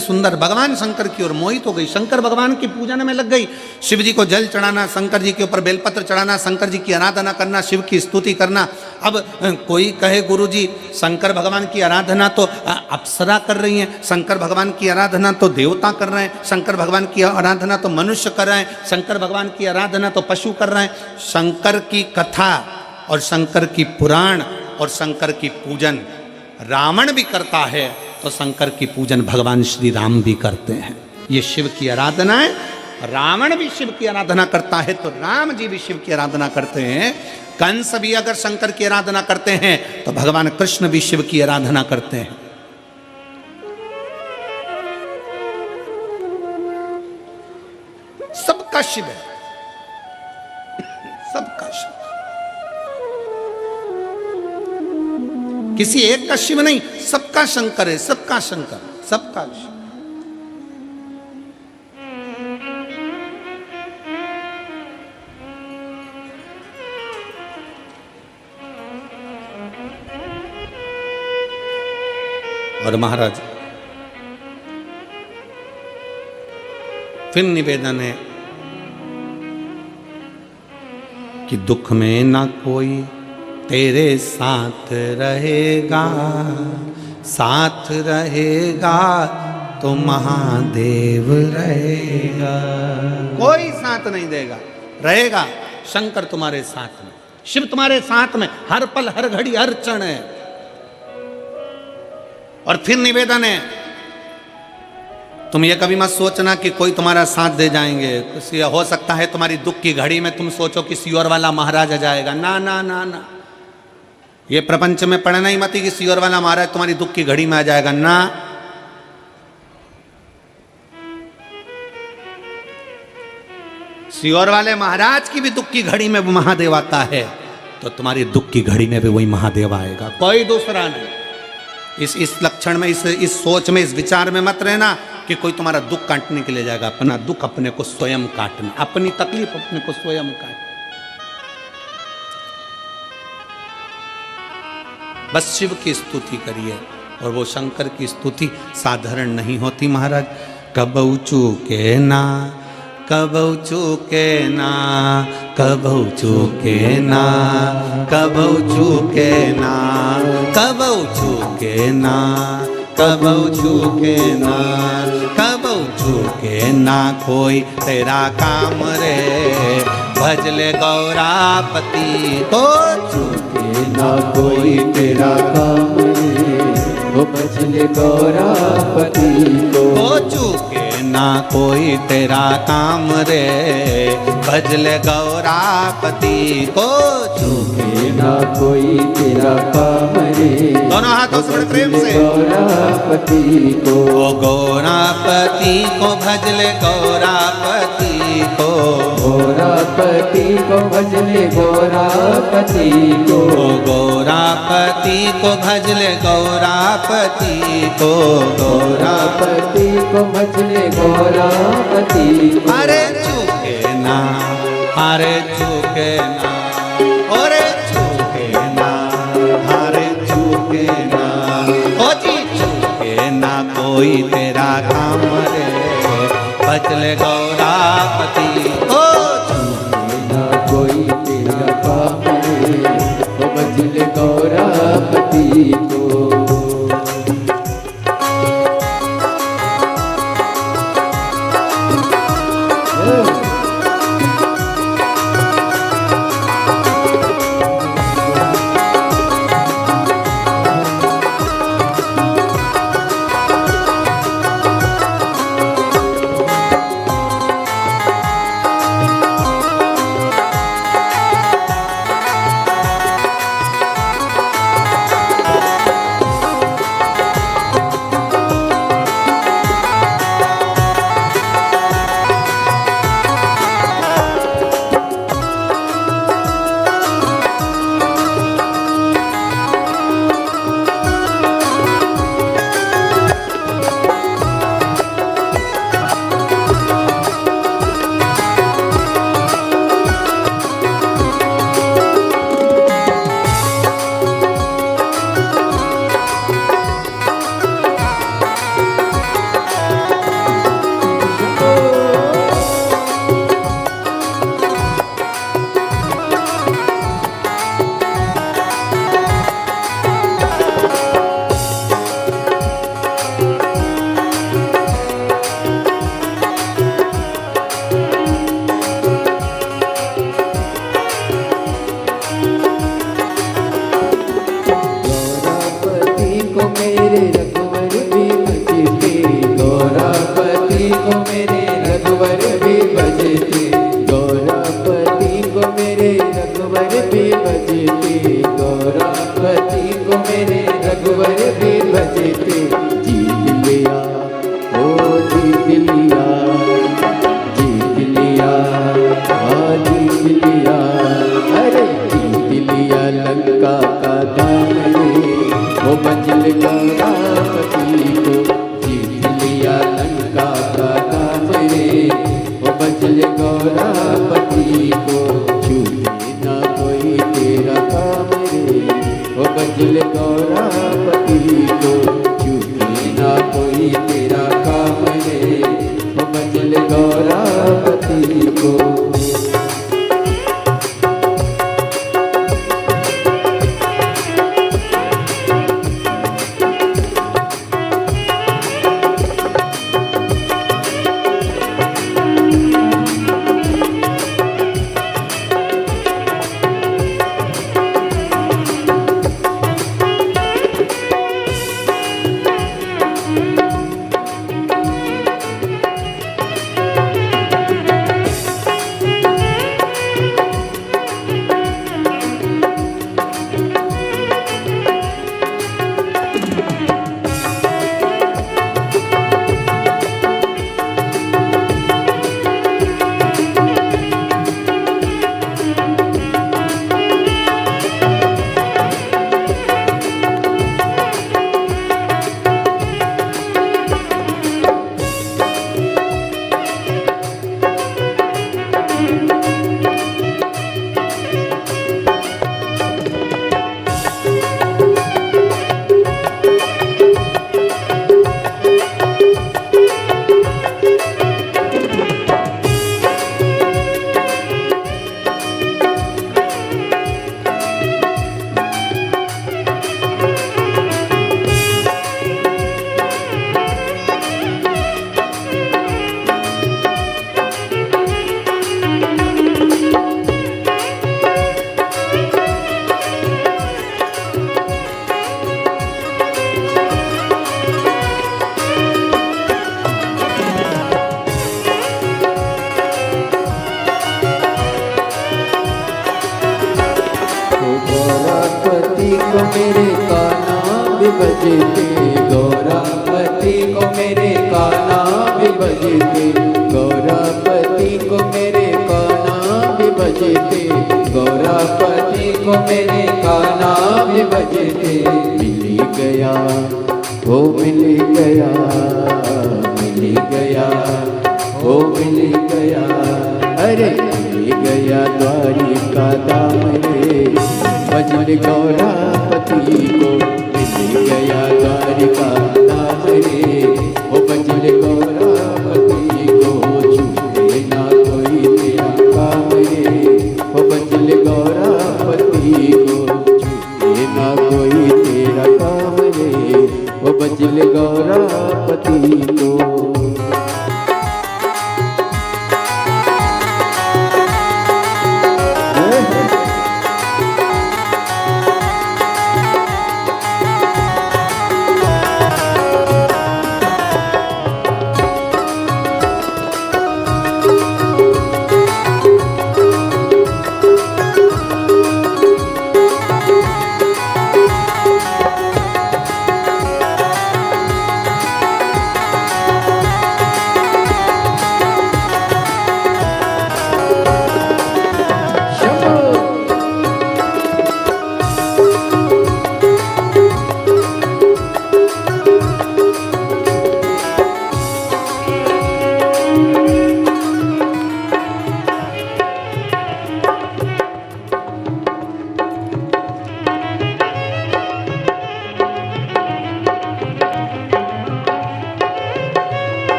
सुंदर भगवान शंकर की ओर मोहित हो गई। शंकर भगवान की पूजन में लग गई। शिव जी को जल चढ़ाना, शंकर जी के ऊपर बेलपत्र चढ़ाना, शंकर जी की आराधना करना, शिव की स्तुति करना। अब कोई कहे गुरु जी शंकर भगवान की आराधना तो अप्सरा कर रही हैं, शंकर भगवान की आराधना तो देवता कर रहे हैं, शंकर भगवान की आराधना तो मनुष्य कर रहे हैं, शंकर भगवान की आराधना तो पशु कर रहे हैं। शंकर की कथा और शंकर की पुराण और शंकर की पूजन रावण भी करता है, तो शंकर की पूजन भगवान श्री राम भी करते हैं। ये शिव की आराधना है। रावण भी शिव की आराधना करता है तो राम जी भी शिव की आराधना करते हैं। कंस भी अगर शंकर की आराधना करते हैं तो भगवान कृष्ण भी शिव की आराधना करते हैं। सबका शिव है, सबका शिव, किसी एक का शिव नहीं, सबका शंकर है, सबका शंकर, सबका शिव। और महाराज फिर निवेदन है कि दुख में ना कोई तेरे साथ रहेगा, साथ रहेगा तो महादेव रहेगा। कोई साथ नहीं देगा, रहेगा शंकर तुम्हारे साथ में, शिव तुम्हारे साथ में, हर पल हर घड़ी हर क्षण है। और फिर निवेदन है, तुम ये कभी मत सोचना कि कोई तुम्हारा साथ दे जाएंगे। हो सकता है तुम्हारी दुख की घड़ी में तुम सोचो कि सियोर वाला महाराज आ जाएगा। ना ना ना ना, ये प्रपंच में पढ़ना ही मत कि सियोर वाला महाराज तुम्हारी दुख की घड़ी में आ जाएगा। ना, सियोर वाले महाराज की भी दुख की घड़ी में महादेव आता है, तो तुम्हारी दुख की घड़ी में भी वही महादेव आएगा, कोई दूसरा नहीं। इस लक्षण में, इस सोच में, इस विचार में मत रहना कि कोई तुम्हारा दुख काटने के लिए जाएगा। अपना दुख अपने को स्वयं काटना, अपनी तकलीफ अपने को स्वयं काटना। बस शिव की स्तुति करिए, और वो शंकर की स्तुति साधारण नहीं होती महाराज। कबहु चूके ना, कबहु चूके ना, कबहु चूके ना, कबहु चूके ना, कबहु चूके ना, कबहु चूके ना, कबहु चूके ना कोई तेरा काम रे, भजले गौरापति को। चूके ना कोई तेरा काम रे, वो भजले गौरापति को। ओ चूके ना कोई तेरा काम रे, भजले गौरापति को। चूके ना कोई तेरा काम रे, दोनों हाथों से बड़े प्रेम से। गौरापति को। ओ गौरापति को भजले गौरापति को, गौरापति को भजले गौरापति को। ओ गौरापति को भजले गौरापति को, गौरापति को भजले गौरापति को। अरे चूके ना, अरे चूके ना, अरे चूके ना, अरे चूके ना, ओ जी चूके ना कोई तेरा काम रे, भजले गौरापति को। चूके ना कोई तेरा काम रे, वो भजले गौरापति को। मेरे काना भी बजते, गौरापति को मेरे काना भी बजते, गौरापति को मेरे काना भी बजते, गौरापति को मेरे काना भी बजते। मिल गया वो मिल गया, मिल गया वो मिल गया, अरे मिल गया द्वारिका धाम रे, भजल गौरापति को मिल गया द्वारिका धाम रे, वो भजल गौरापति को छूटे ना कोई तेरा काम रे, वो भजल गौरापति को छूटे ना कोई तेरा काम रे, वो भजल गौरापति को।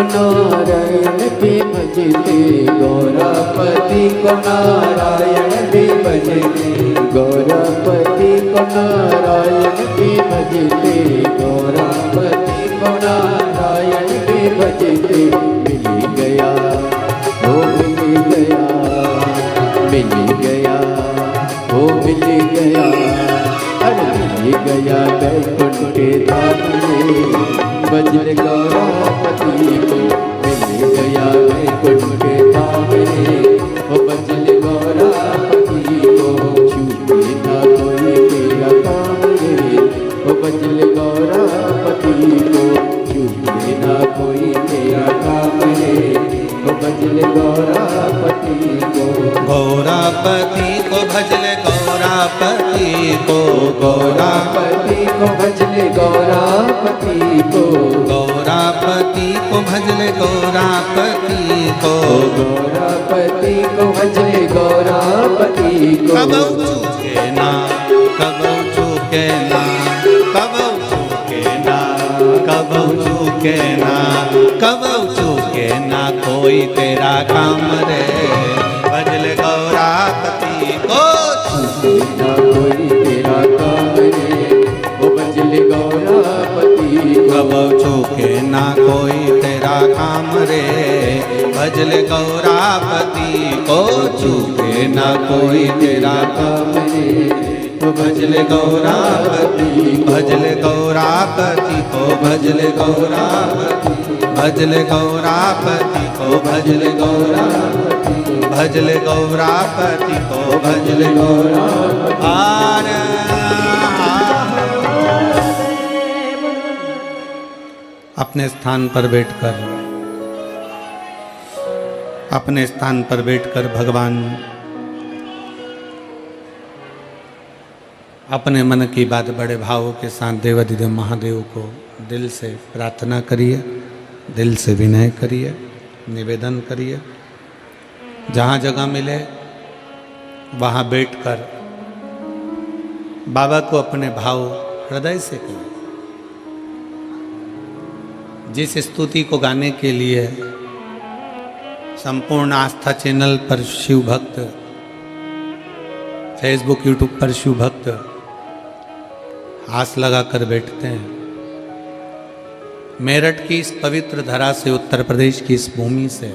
नारायण भी भजते, गौरापति को नारायण भी भजते, गौरापति को नारायण भी भजते, गौरापति को नारायण भी भजते। मिल गया वो मिल गया, मिल गया वो मिल गया, अरे मिल गया बैकुंठ के धाम में, भजल गौरापति को मिल गया बैकुंठ के धाम में, वो भजल गौरापति को छूटे ना कोई तेरा काम रे, वो भजल गौरापति को छूटे ना कोई तेरा काम रे, वो भजल गौरापति को। गौरापति को भजले गौरापति को, गौरापति को भजले गौरापति को, गौरापति को भजले गौरापति को, गौरापति को भजले गौरापति को। कबौ चूके ना, कबौ चूके ना, कबौ चूके ना, कबौ चूके ना, कबौ चूके ना कोई तेरा काम रे, भजले गौरापति को छूटे ना कोई तेरा काम रे, वो भजले गौरापति को। कबौ चूके ना कोई तेरा काम रे, भजले गौरापति को चूके ना कोई तेरा काम रे, वो भजले गौरापति, भजले गौरापति को भजले गौरापति, भजले गौरापति को भजले गौरापति, भजले गौरापति को भजले गौरापति। अपने स्थान पर बैठकर, अपने स्थान पर बैठकर भगवान अपने मन की बात बड़े भावों के साथ देवाधिदेव महादेव को दिल से प्रार्थना करिए, दिल से विनय करिए, निवेदन करिए। जहाँ जगह मिले वहाँ बैठकर बाबा को अपने भाव हृदय से कहें। जिस स्तुति को गाने के लिए संपूर्ण आस्था चैनल पर शिव भक्त, फेसबुक यूट्यूब पर शिव भक्त आस लगा कर बैठते हैं, मेरठ की इस पवित्र धरा से, उत्तर प्रदेश की इस भूमि से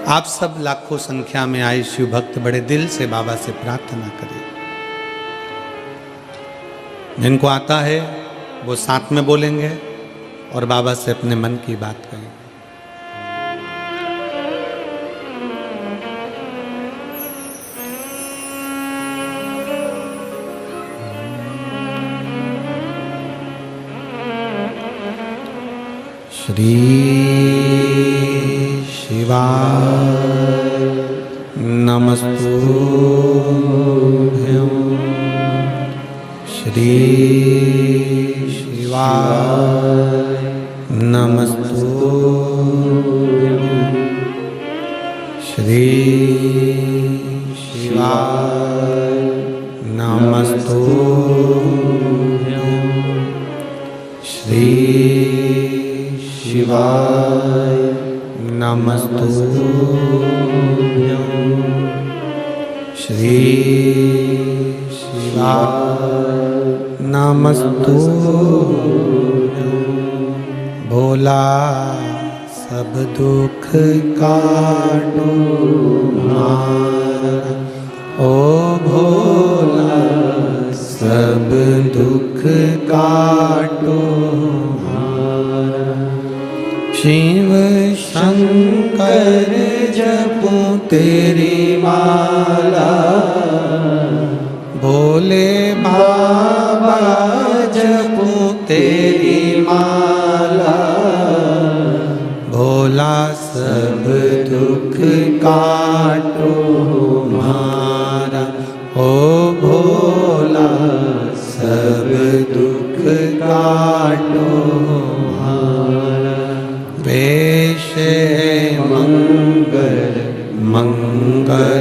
आप सब लाखों संख्या में आए शिव भक्त बड़े दिल से बाबा से प्रार्थना करें। जिनको आता है वो साथ में बोलेंगे और बाबा से अपने मन की बात कहेंगे। श्री शिवाय नमस्तुभ्यं। श्री शिवाय नमस्तुभ्यं। श्री शिवाय नमस्तुभ्यं। श्री शिवाय नमस्तुभ्यं। श्री शिवाय नमस्तुभ्यं। भोला सब दुख काटो हमारा, ओ भोला सब दुख काटो हमारा। शिव शंकर जपूं तेरी माला, भोले बाबा जपूं तेरी माला। भोला सब दुख काटो हमारा, ओ भोला सब दुख काटो हमारा। वेश मंगल मंगलकारी,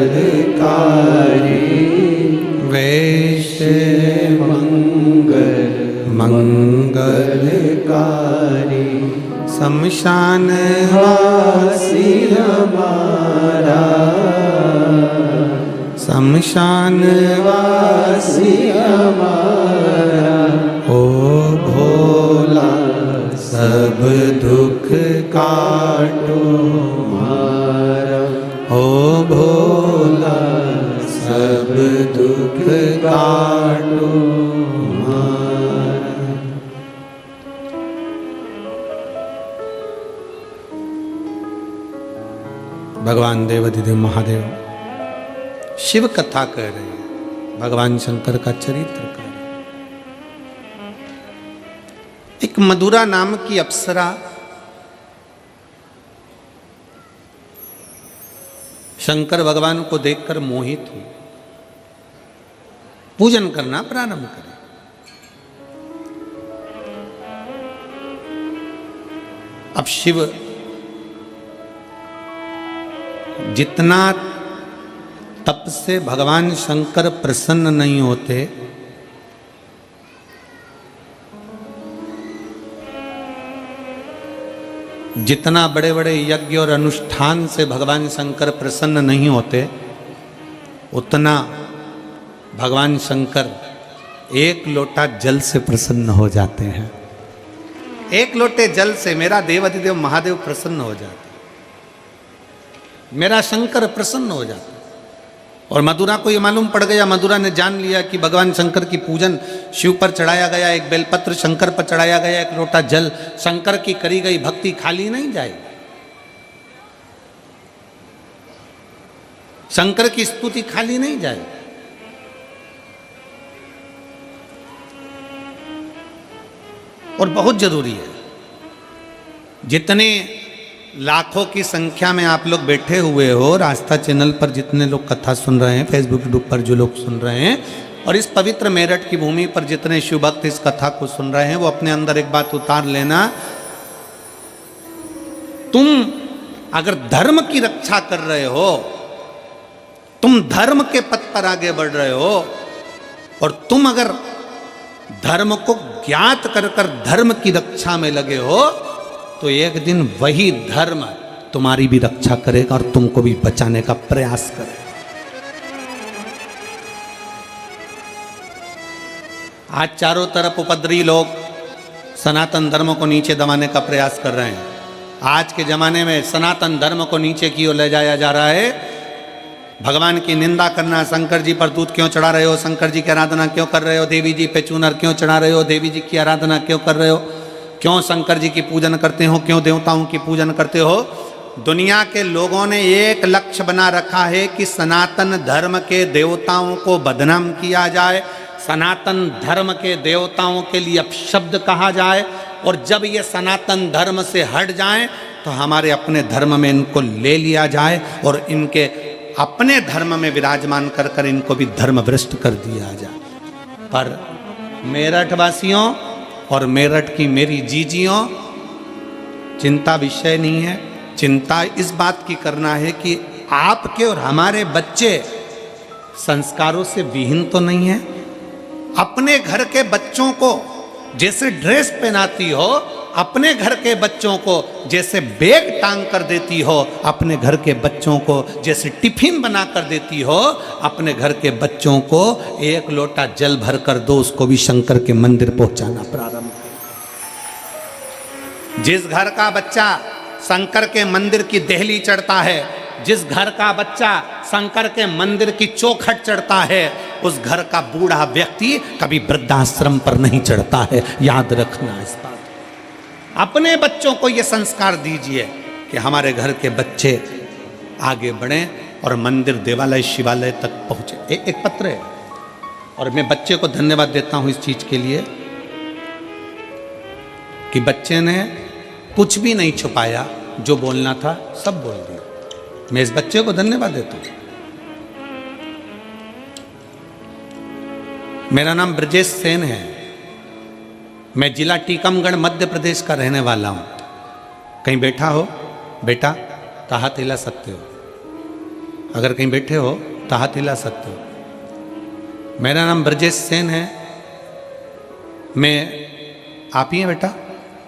वेश मंगल मंगलकारी। शमशान वासी हमारा, शमशान वासी हमारा। ओ भोला सब दुख काटो हमारा, ओ भोला सब दुख काटो हमारा। भगवान देवाधिदेव महादेव शिव कथा कह रहे हैं, भगवान शंकर का चरित्र कह रहे हैं। एक मधुरा नाम की अप्सरा शंकर भगवान को देखकर मोहित हुई, पूजन करना प्रारंभ करे। अब शिव जितना तप से भगवान शंकर प्रसन्न नहीं होते, जितना बड़े बड़े यज्ञ और अनुष्ठान से भगवान शंकर प्रसन्न नहीं होते, उतना भगवान शंकर एक लोटा जल से प्रसन्न हो जाते हैं। एक लोटे जल से मेरा देवाधिदेव महादेव प्रसन्न हो जाते, मेरा शंकर प्रसन्न हो जाता। और मधुरा को ये मालूम पड़ गया, मधुरा ने जान लिया कि भगवान शंकर की पूजन शिव पर चढ़ाया गया, एक बेलपत्र शंकर पर चढ़ाया गया, एक लोटा जल, शंकर की करी गई भक्ति खाली नहीं जाएगी। शंकर की स्तुति खाली नहीं जाएगी। और बहुत जरूरी है, जितने लाखों की संख्या में आप लोग बैठे हुए हो, आस्था चैनल पर जितने लोग कथा सुन रहे हैं, फेसबुक यूट्यूब पर जो लोग सुन रहे हैं, और इस पवित्र मेरठ की भूमि पर जितने शिव भक्त इस कथा को सुन रहे हैं, वो अपने अंदर एक बात उतार लेना, तुम अगर धर्म की रक्षा कर रहे हो, तुम धर्म के पथ पर आगे बढ़ रहे हो, और तुम अगर धर्म को ज्ञात कर कर धर्म की रक्षा में लगे हो तो एक दिन वही धर्म तुम्हारी भी रक्षा करेगा और तुमको भी बचाने का प्रयास करेगा। आज चारों तरफ उपद्रवी लोग सनातन धर्म को नीचे दबाने का प्रयास कर रहे हैं। आज के जमाने में सनातन धर्म को नीचे की ओर ले जाया जा रहा है। भगवान की निंदा करना, शंकर जी पर दूध क्यों चढ़ा रहे हो, शंकर जी की आराधना क्यों कर रहे हो, देवी जी पे चूनर क्यों चढ़ा रहे हो, देवी जी की आराधना क्यों कर रहे हो, क्यों शंकर जी की पूजन करते हो, क्यों देवताओं की पूजन करते हो। दुनिया के लोगों ने एक लक्ष्य बना रखा है कि सनातन धर्म के देवताओं को बदनाम किया जाए, सनातन धर्म के देवताओं के लिए अपशब्द कहा जाए, और जब ये सनातन धर्म से हट जाएं तो हमारे अपने धर्म में इनको ले लिया जाए और इनके अपने धर्म में विराजमान कर कर इनको भी धर्म भ्रष्ट कर दिया जाए। पर मेरठ वासियों और मेरठ की मेरी जीजियों, चिंता विषय नहीं है। चिंता इस बात की करना है कि आपके और हमारे बच्चे संस्कारों से विहीन तो नहीं है। अपने घर के बच्चों को जैसे ड्रेस पहनाती हो, अपने घर के बच्चों को जैसे बैग टांग कर देती हो, अपने घर के बच्चों को जैसे टिफिन बना कर देती हो, अपने घर के बच्चों को एक लोटा जल भर कर दो, उसको भी शंकर के मंदिर पहुंचाना प्रारंभ करो। जिस घर का बच्चा शंकर के मंदिर की देहली चढ़ता है, जिस घर का बच्चा शंकर के मंदिर की चौखट चढ़ता है, उस घर का बूढ़ा व्यक्ति कभी वृद्धाश्रम पर नहीं चढ़ता है। याद रखना इस बात। अपने बच्चों को यह संस्कार दीजिए कि हमारे घर के बच्चे आगे बढ़ें और मंदिर, देवालय, शिवालय तक पहुंचे। एक पत्र है और मैं बच्चे को धन्यवाद देता हूं इस चीज के लिए कि बच्चे ने कुछ भी नहीं छुपाया, जो बोलना था सब बोल दिया। मैं इस बच्चे को धन्यवाद देता हूं। मेरा नाम ब्रजेश सेन है। मैं जिला टीकमगढ़ मध्य प्रदेश का रहने वाला हूं। कहीं बैठा हो बेटा तो हाथ हिला सकते हो, अगर कहीं बैठे हो तो हाथ हिला सकते हो। मेरा नाम ब्रजेश सेन है। मैं आप ही हैं बेटा?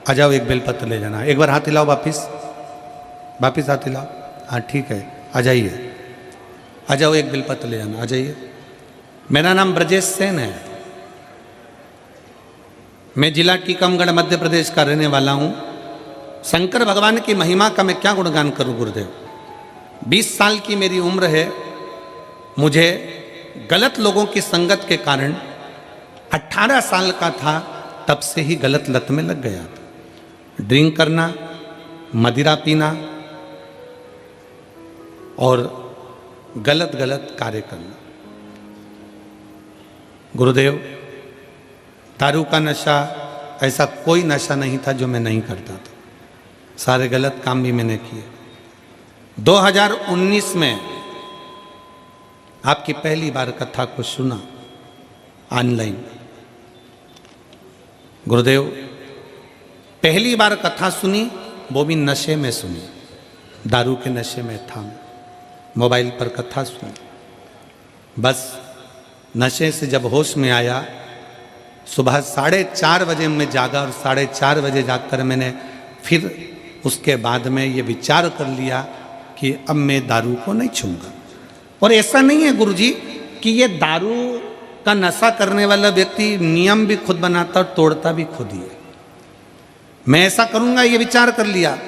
आ जाओ, एक बेलपत्र ले जाना। एक बार हाथ हिलाओ, वापिस हाथ हिलाओ। हाँ ठीक है, आ जाइए, आ जाओ, एक बेलपत्र ले जाना, आ जाइए। मेरा नाम ब्रजेश सेन है। मैं जिला टीकमगढ़ मध्य प्रदेश का रहने वाला हूँ। शंकर भगवान की महिमा का मैं क्या गुणगान करूँ गुरुदेव। 20 साल की मेरी उम्र है। मुझे गलत लोगों की संगत के कारण 18 साल का था तब से ही गलत लत में लग गया था। ड्रिंक करना, मदिरा पीना और गलत गलत कार्य करना। गुरुदेव, दारू का नशा ऐसा कोई नशा नहीं था जो मैं नहीं करता था। सारे गलत काम भी मैंने किए। 2019 में आपकी पहली बार कथा को सुना ऑनलाइन। गुरुदेव, पहली बार कथा सुनी, वो भी नशे में सुनी। दारू के नशे में था। मोबाइल पर कथा सुनी। बस नशे से जब होश में आया, सुबह 4:30 बजे मैं जागा और 4:30 बजे जाकर मैंने फिर उसके बाद में ये विचार कर लिया कि अब मैं दारू को नहीं छूंगा। और ऐसा नहीं है गुरुजी कि ये दारू का नशा करने वाला व्यक्ति नियम भी खुद बनाता और तोड़ता भी खुद ही है। मैं ऐसा करूंगा ये विचार कर लिया,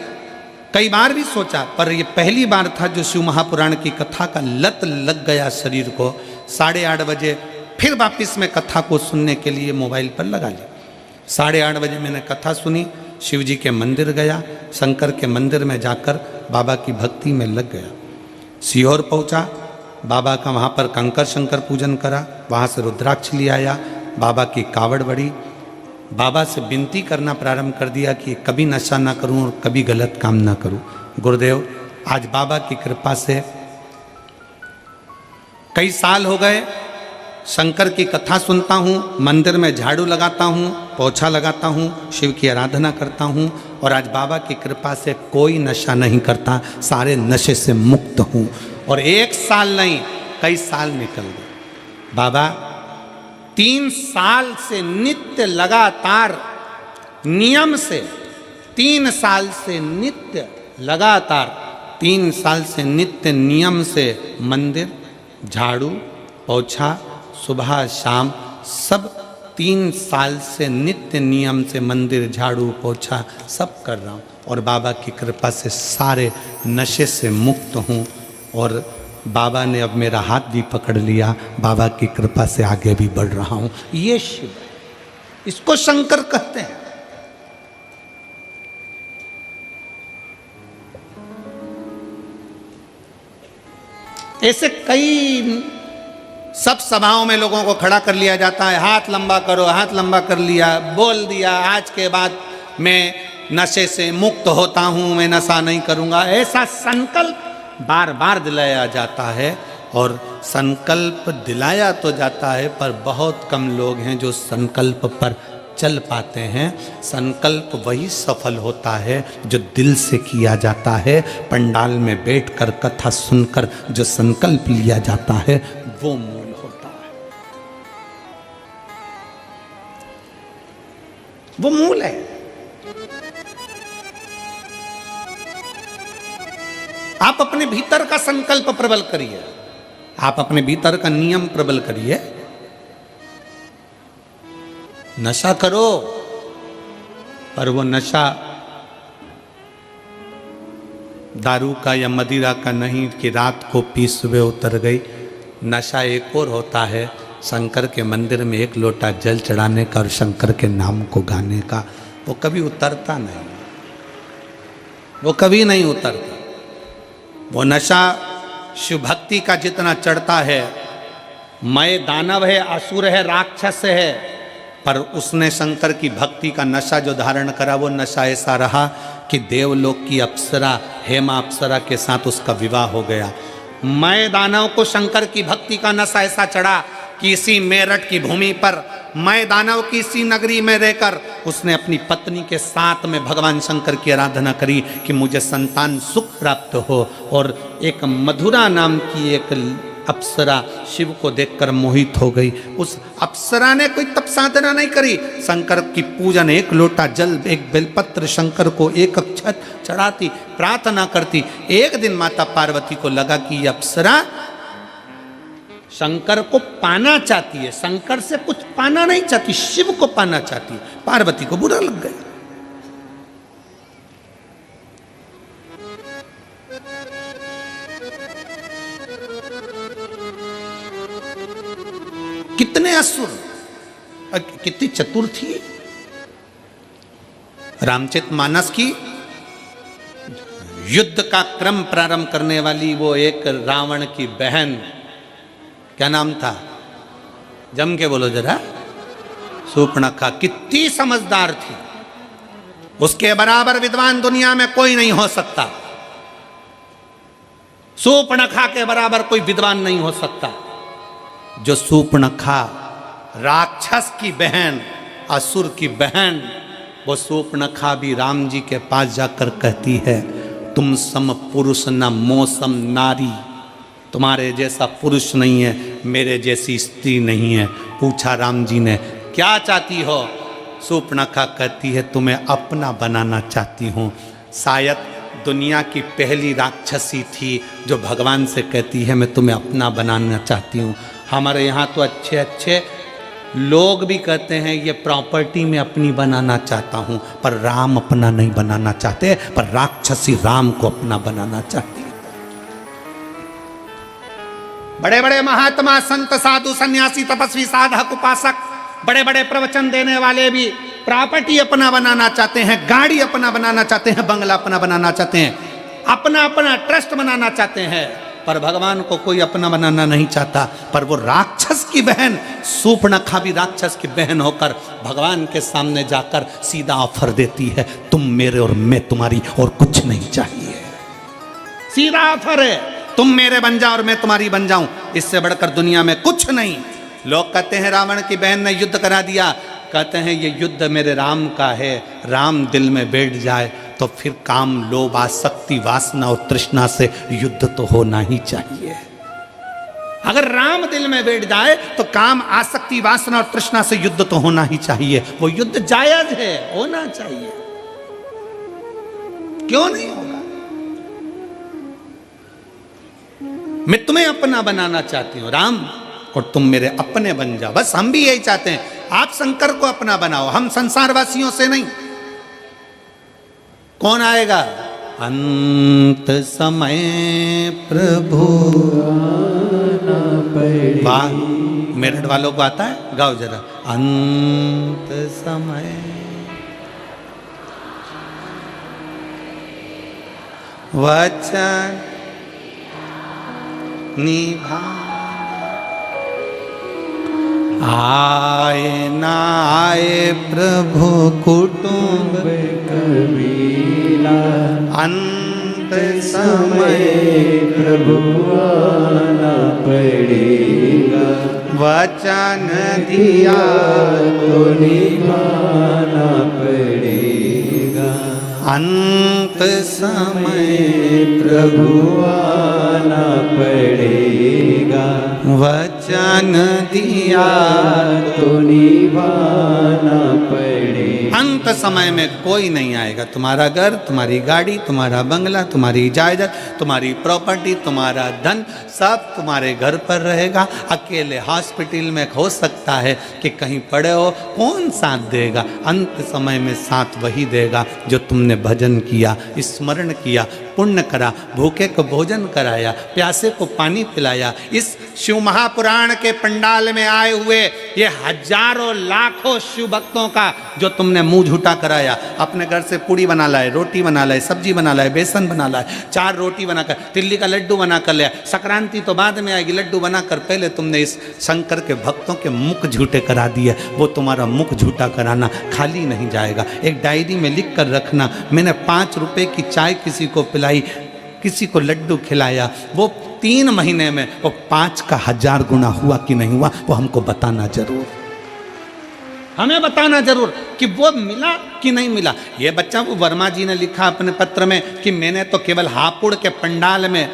कई बार भी सोचा, पर ये पहली बार था जो शिव महापुराण की कथा का लत लग गया शरीर को। 8:30 बजे फिर वापिस मैं कथा को सुनने के लिए मोबाइल पर लगा लिया। 8:30 बजे मैंने कथा सुनी, शिव जी के मंदिर गया, शंकर के मंदिर में जाकर बाबा की भक्ति में लग गया। सीहोर पहुंचा, बाबा का वहाँ पर कंकर शंकर पूजन करा, वहाँ से रुद्राक्ष ले आया, बाबा की कावड़ बढ़ी, बाबा से विनती करना प्रारंभ कर दिया कि कभी नशा ना करूं और कभी गलत काम ना करूं। गुरुदेव, आज बाबा की कृपा से कई साल हो गए, शंकर की कथा सुनता हूँ, मंदिर में झाड़ू लगाता हूँ, पोछा लगाता हूँ, शिव की आराधना करता हूँ, और आज बाबा की कृपा से कोई नशा नहीं करता, सारे नशे से मुक्त हूँ। और 1 साल नहीं, कई साल निकल गए। बाबा 3 साल से नित्य लगातार नियम से 3 साल से नित्य लगातार 3 साल से नित्य नियम से मंदिर झाड़ू पोछा सुबह शाम सब 3 साल से नित्य नियम से मंदिर झाड़ू पोछा सब कर रहा हूँ और बाबा की कृपा से सारे नशे से मुक्त हूँ और बाबा ने अब मेरा हाथ भी पकड़ लिया, बाबा की कृपा से आगे भी बढ़ रहा हूँ। ये शिव है, इसको शंकर कहते हैं। ऐसे कई सब सभाओं में लोगों को खड़ा कर लिया जाता है, हाथ लंबा करो, हाथ लंबा कर लिया, बोल दिया आज के बाद मैं नशे से मुक्त होता हूं, मैं नशा नहीं करूंगा। ऐसा संकल्प बार बार दिलाया जाता है और संकल्प दिलाया तो जाता है पर बहुत कम लोग हैं जो संकल्प पर चल पाते हैं। संकल्प वही सफल होता है जो दिल से किया जाता है। पंडाल में बैठकर कथा सुनकर जो संकल्प लिया जाता है वो मूल होता है, वो मूल है। आप अपने भीतर का संकल्प प्रबल करिए, आप अपने भीतर का नियम प्रबल करिए। नशा करो पर वो नशा दारू का या मदिरा का नहीं कि रात को पी सुबह उतर गई। नशा एक और होता है, शंकर के मंदिर में 1 लोटा जल चढ़ाने का और शंकर के नाम को गाने का। वो कभी उतरता नहीं, वो कभी नहीं उतरता। वो नशा शिव भक्ति का जितना चढ़ता है, मैं दानव है, असुर है, राक्षस है, पर उसने शंकर की भक्ति का नशा जो धारण करा वो नशा ऐसा रहा कि देवलोक की अप्सरा हेमा अप्सरा के साथ उसका विवाह हो गया। मैं दानव को शंकर की भक्ति का नशा ऐसा चढ़ा कि इसी मेरठ की भूमि पर मैं दानव की इसी नगरी में रहकर उसने अपनी पत्नी के साथ में भगवान शंकर की आराधना करी कि मुझे संतान सुख प्राप्त हो। और एक मधुरा नाम की एक अप्सरा शिव को देखकर मोहित हो गई। उस अप्सरा ने कोई तप साधना नहीं करी, शंकर की पूजन, 1 लोटा जल, 1 बेलपत्र शंकर को, 1 अक्षत चढ़ाती, प्रार्थना करती। एक दिन माता पार्वती को लगा कि ये अप्सरा शंकर को पाना चाहती है, शंकर से कुछ पाना नहीं चाहती, शिव को पाना चाहती है। पार्वती को बुरा लग गया। कितने असुर, कितनी चतुर थी। रामचरितमानस की युद्ध का क्रम प्रारंभ करने वाली वो एक रावण की बहन, क्या नाम था, जम के बोलो जरा, शूर्पणखा, कितनी समझदार थी। उसके बराबर विद्वान दुनिया में कोई नहीं हो सकता, शूर्पणखा के बराबर कोई विद्वान नहीं हो सकता। जो शूर्पणखा राक्षस की बहन, असुर की बहन, वो शूर्पणखा भी राम जी के पास जाकर कहती है, तुम सम पुरुष न मौसम नारी, तुम्हारे जैसा पुरुष नहीं है, मेरे जैसी स्त्री नहीं है। पूछा राम जी ने क्या चाहती हो? शूर्पणखा कहती है तुम्हें अपना बनाना चाहती हूँ। शायद दुनिया की पहली राक्षसी थी जो भगवान से कहती है मैं तुम्हें अपना बनाना चाहती हूँ। हमारे यहाँ तो अच्छे अच्छे लोग भी कहते हैं ये प्रॉपर्टी में अपनी बनाना चाहता हूँ, पर राम अपना नहीं बनाना चाहते, पर राक्षसी राम को अपना बनाना चाहती है। बड़े बड़े महात्मा, संत, साधु, सन्यासी, तपस्वी, साधक, उपासक, बड़े बड़े प्रवचन देने वाले भी प्रॉपर्टी अपना बनाना चाहते हैं, गाड़ी अपना बनाना चाहते हैं, बंगला अपना बनाना चाहते हैं, अपना अपना ट्रस्ट बनाना चाहते हैं, पर भगवान को कोई अपना बनाना नहीं चाहता। पर वो राक्षस की बहन शूर्पणखा भी राक्षस की बहन होकर भगवान के सामने जाकर सीधा ऑफर देती है, तुम मेरे और मैं तुम्हारी, और कुछ नहीं चाहिए। सीधा ऑफर है, तुम मेरे बन जाओ और मैं तुम्हारी बन जाऊं, इससे बढ़कर दुनिया में कुछ नहीं। लोग कहते हैं रावण की बहन ने युद्ध करा दिया, कहते हैं ये युद्ध मेरे राम का है। राम दिल में बैठ जाए तो फिर काम, लोभ, आसक्ति, वासना और तृष्णा से युद्ध तो होना ही चाहिए। अगर राम दिल में बैठ जाए तो काम, आसक्ति, वासना और तृष्णा से युद्ध तो होना ही चाहिए। वो युद्ध जायज है, होना चाहिए, क्यों नहीं होगा? मैं तुम्हें अपना बनाना चाहती हूं राम, और तुम मेरे अपने बन जाओ। बस हम भी यही चाहते हैं, आप शंकर को अपना बनाओ, हम संसारवासियों से नहीं। कौन आएगा? अंत समय प्रभु आना पड़ेगा। वाह, मेरठ वालों को आता है? गाओ जरा। अंत समय वचन निभा, आए ना आए प्रभु कुटुंब कबीला, अंत समय समय प्रभु आना पड़ेगा। वचन दिया तो निभाना पड़ेगा। अंत समय प्रभु आना पड़ेगा। वचन दिया तो निभाना पड़ेगा। अंत समय में कोई नहीं आएगा। तुम्हारा घर, तुम्हारी गाड़ी, तुम्हारा बंगला, तुम्हारी जायदाद, तुम्हारी प्रॉपर्टी, तुम्हारा धन सब तुम्हारे घर पर रहेगा। अकेले हॉस्पिटल में हो सकता है कि कहीं पड़े हो, कौन साथ देगा? अंत समय में साथ वही देगा जो तुमने भजन किया, स्मरण किया, पुण्य करा, भूखे को भोजन कराया, प्यासे को पानी पिलाया। इस शिव महापुराण के पंडाल में आए हुए ये हजारों लाखों शिव भक्तों का जो तुमने मुंह झूठा कराया, अपने घर से पूड़ी बना लाए, रोटी बना लाए, सब्जी बना लाए, बेसन बना लाए, 4 रोटी बनाकर, तिल्ली का लड्डू बना कर लिया। संक्रांति तो बाद में आएगी, लड्डू बनाकर पहले तुमने इस शंकर के भक्तों के मुख झूठे करा दिए। वो तुम्हारा मुख झूठा कराना खाली नहीं जाएगा। एक डायरी में लिख कर रखना, मैंने 5 रुपए की चाय किसी को पिलाई, किसी को लड्डू खिलाया, वो 3 महीने में वो 5 का 1000 गुना हुआ कि नहीं हुआ, वो हमको बताना जरूर, हमें बताना जरूर कि वो मिला कि नहीं मिला। ये बच्चा, वो वर्मा जी ने लिखा अपने पत्र में कि मैंने तो केवल हापुड़ के पंडाल में,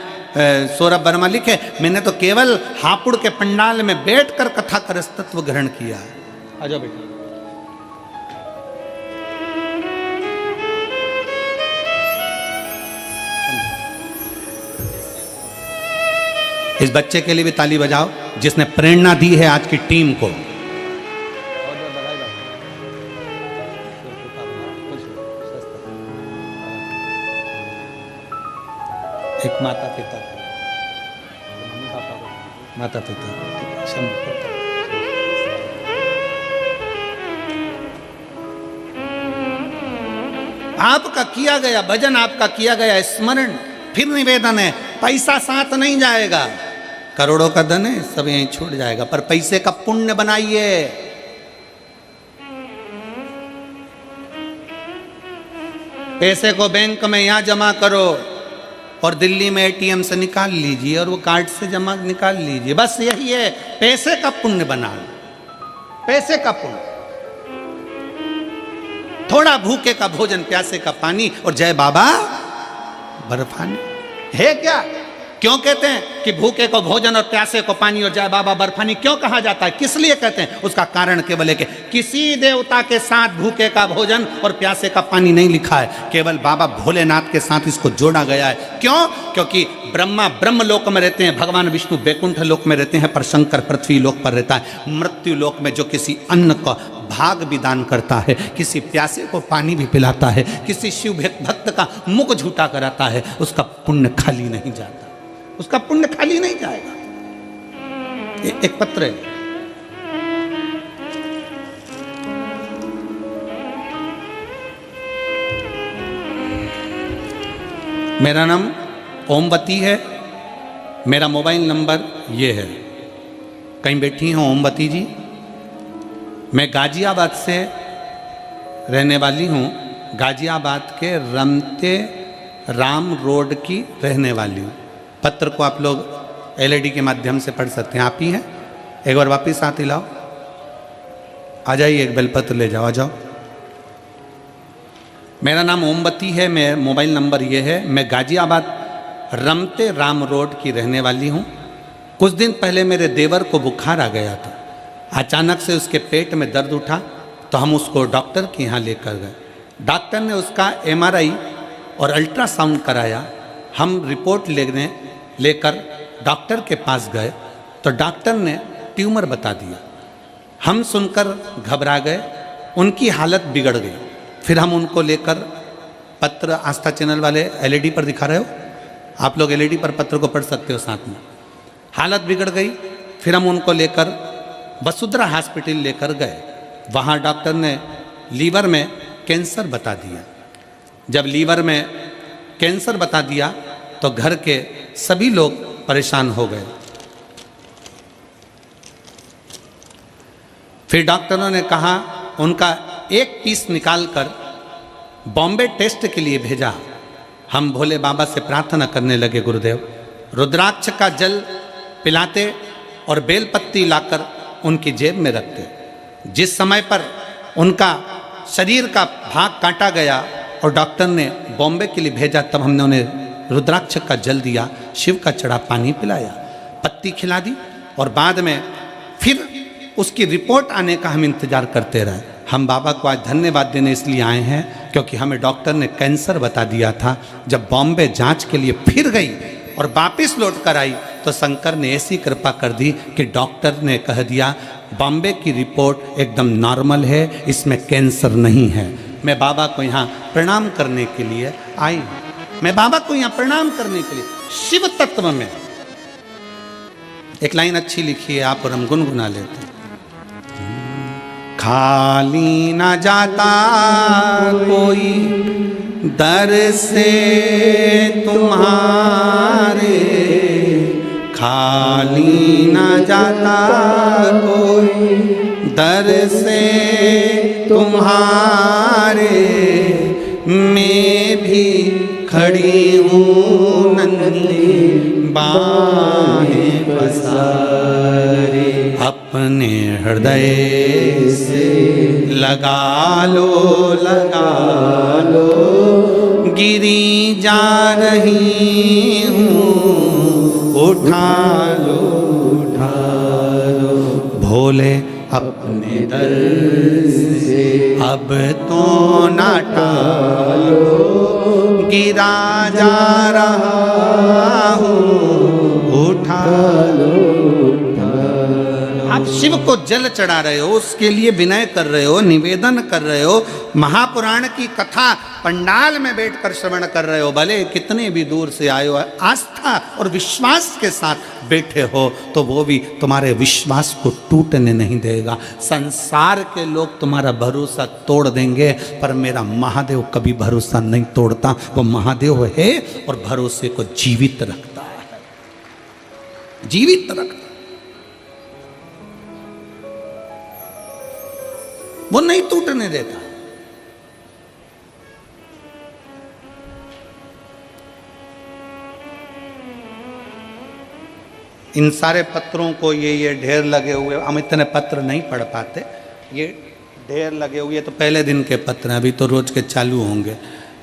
सौरभ वर्मा लिखे, मैंने तो केवल हापुड़ के पंडाल में बैठकर कथा का रसतत्व ग्रहण किया। आ जाओ बेटा। इस बच्चे के लिए भी ताली बजाओ जिसने प्रेरणा दी है आज की टीम को। एक माता पिता, मम्मी पापा को, माता पिता आपका किया गया भजन, आपका किया गया स्मरण, फिर निवेदन है, पैसा साथ नहीं जाएगा, करोड़ों का धन है, सब यहीं छूट जाएगा, पर पैसे का पुण्य बनाइए। पैसे को बैंक में यहां जमा करो और दिल्ली में एटीएम से निकाल लीजिए और वो कार्ड से जमा निकाल लीजिए, बस यही है। पैसे का पुण्य बना, पैसे का पुण्य, थोड़ा भूखे का भोजन, प्यासे का पानी और जय बाबा बर्फानी है क्या? क्यों कहते हैं कि भूखे को भोजन और प्यासे को पानी और जय बाबा बर्फानी क्यों कहा जाता है? किस लिए कहते हैं? उसका कारण केवल है कि किसी देवता के साथ भूखे का भोजन और प्यासे का पानी नहीं लिखा है, केवल बाबा भोलेनाथ के साथ इसको जोड़ा गया है। क्यों? क्योंकि ब्रह्मा ब्रह्म लोक में रहते हैं, भगवान विष्णु बैकुंठ लोक में रहते हैं, पर शंकर पृथ्वी लोक पर रहता है। मृत्यु लोक में जो किसी अन्न का भाग भी दान करता है, किसी प्यासे को पानी भी पिलाता है, किसी शिव भक्त का मुख झूठा कराता है, उसका पुण्य खाली नहीं जाता, उसका पुण्य खाली नहीं जाएगा। एक पत्र है, मेरा नाम ओमवती है, मेरा मोबाइल नंबर ये है। कहीं बैठी हैं ओमवती जी? मैं गाजियाबाद से रहने वाली हूँ, गाजियाबाद के रमते राम रोड की रहने वाली हूँ। पत्र को आप लोग एलईडी के माध्यम से पढ़ सकते हैं। आप ही हैं? एक बार वापस साथ ही लाओ, आ जाइए, एक बेलपत्र ले जाओ, आ जाओ। मेरा नाम ओमवती है, मैं मोबाइल नंबर ये है। मैं गाजियाबाद रमते राम रोड की रहने वाली हूँ। कुछ दिन पहले मेरे देवर को बुखार आ गया था। अचानक से उसके पेट में दर्द उठा तो हम उसको डॉक्टर के यहाँ लेकर गए। डॉक्टर ने उसका MRI और अल्ट्रासाउंड कराया। हम रिपोर्ट लेकर डॉक्टर के पास गए तो डॉक्टर ने ट्यूमर बता दिया। हम सुनकर घबरा गए, उनकी हालत बिगड़ गई। फिर हम उनको लेकर पत्र, आस्था चैनल वाले LED पर दिखा रहे हो, आप लोग LED पर पत्र को पढ़ सकते हो साथ में। हालत बिगड़ गई। फिर हम उनको लेकर वसुंधरा हॉस्पिटल लेकर गए। वहाँ डॉक्टर ने लीवर में कैंसर बता दिया। जब लीवर में कैंसर बता दिया तो घर के सभी लोग परेशान हो गए। फिर डॉक्टरों ने कहा, उनका एक पीस निकालकर बॉम्बे टेस्ट के लिए भेजा। हम भोले बाबा से प्रार्थना करने लगे, गुरुदेव रुद्राक्ष का जल पिलाते और बेलपत्ती लाकर उनकी जेब में रखते। जिस समय पर उनका शरीर का भाग काटा गया और डॉक्टर ने बॉम्बे के लिए भेजा, तब हमने उन्हें रुद्राक्ष का जल दिया, शिव का चढ़ा पानी पिलाया, पत्ती खिला दी और बाद में फिर उसकी रिपोर्ट आने का हम इंतज़ार करते रहे। हम बाबा को आज धन्यवाद देने इसलिए आए हैं क्योंकि हमें डॉक्टर ने कैंसर बता दिया था। जब बॉम्बे जांच के लिए फिर गई और वापस लौट कर आई तो शंकर ने ऐसी कृपा कर दी कि डॉक्टर ने कह दिया बॉम्बे की रिपोर्ट एकदम नॉर्मल है, इसमें कैंसर नहीं है। मैं बाबा को यहाँ प्रणाम करने के लिए आई हूँ। मैं बाबा को यहाँ प्रणाम करने के लिए शिव तत्व में एक लाइन अच्छी लिखी है, आप और हम गुनगुना लेते हैं। खाली ना जाता कोई दर से तुम्हारे, खाली ना जाता कोई दर से तुम्हारे, मैं भी खड़ी हूँ नन्ही बाहें पसारे, अपने हृदय से लगा लो गिरी जा रही हूँ, उठा लो भोले अपने दर से अब तो ना टालो, गिरा जा रहा हूँ, उठा लो। आप शिव को जल चढ़ा रहे हो, उसके लिए विनय कर रहे हो, निवेदन कर रहे हो, महापुराण की कथा पंडाल में बैठकर श्रवण कर रहे हो, भले कितने भी दूर से आए हो, आस्था और विश्वास के साथ बैठे हो तो वो भी तुम्हारे विश्वास को टूटने नहीं देगा। संसार के लोग तुम्हारा भरोसा तोड़ देंगे पर मेरा महादेव कभी भरोसा नहीं तोड़ता। वो महादेव है और भरोसे को जीवित रखता है, जीवित रखता, वो नहीं टूटने देता। इन सारे पत्रों को ये ढेर लगे हुए, हम इतने पत्र नहीं पढ़ पाते, ये ढेर लगे हुए तो पहले दिन के पत्र हैं, अभी तो रोज के चालू होंगे।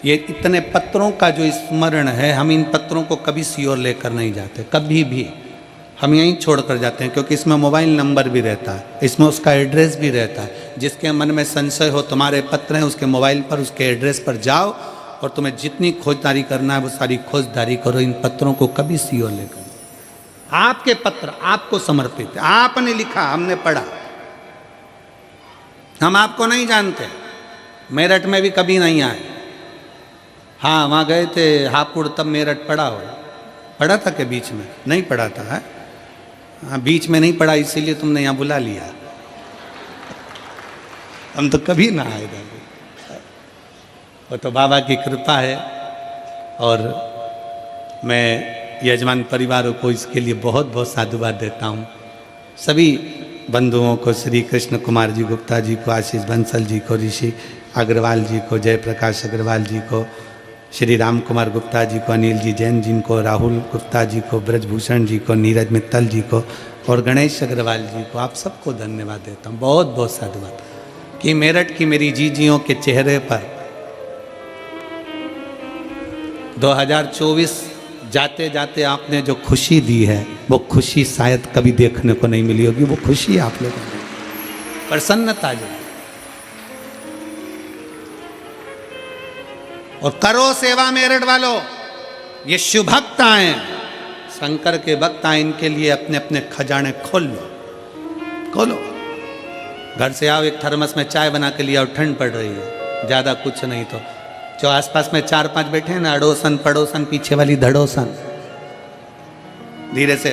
ये इतने पत्रों का जो स्मरण है, हम इन पत्रों को कभी सीओर लेकर नहीं जाते, कभी भी हम यहीं छोड़ कर जाते हैं क्योंकि इसमें मोबाइल नंबर भी रहता है, इसमें उसका एड्रेस भी रहता है। जिसके मन में संशय हो, तुम्हारे पत्र हैं, उसके मोबाइल पर उसके एड्रेस पर जाओ और तुम्हें जितनी खोजदारी करना है वो सारी खोजदारी करो। इन पत्रों को कभी सीओर लेकर, आपके पत्र आपको समर्पित है, आपने लिखा, हमने पढ़ा, हम आपको नहीं जानते, मेरठ में भी कभी नहीं आए। हाँ, वहाँ गए थे हापुड़, तब मेरठ पढ़ा था कि बीच में नहीं पढ़ा था है? हाँ, बीच में नहीं पढ़ा इसीलिए तुमने यहाँ बुला लिया, हम तो कभी ना आए थे। वो तो बाबा की कृपा है और मैं यजमान परिवारों को इसके लिए बहुत बहुत साधुवाद देता हूँ। सभी बंधुओं को, श्री कृष्ण कुमार जी गुप्ता जी को, आशीष बंसल जी को, ऋषि अग्रवाल जी को, जयप्रकाश अग्रवाल जी को, श्री राम कुमार गुप्ता जी को, अनिल जी जैन जी को, राहुल गुप्ता जी को, ब्रजभूषण जी को, नीरज मित्तल जी को और गणेश अग्रवाल जी को, आप सबको धन्यवाद देता हूँ, बहुत बहुत साधुवाद कि मेरठ की मेरी जीजियों के चेहरे पर 2024 जाते जाते आपने जो खुशी दी है वो खुशी शायद कभी देखने को नहीं मिली होगी। वो खुशी आप लोगों को, प्रसन्नता जो, और करो सेवा मेरठ वालों, ये शिव भक्त आए, शंकर के भक्त आए, इनके लिए अपने अपने खजाने खोल लो, खोलो। घर से आओ, एक थर्मस में चाय बना के लिया, और ठंड पड़ रही है, ज्यादा कुछ नहीं तो जो आसपास में 4-5 बैठे हैं ना, अड़ोसन पड़ोसन, पीछे वाली धड़ोसन, धीरे से,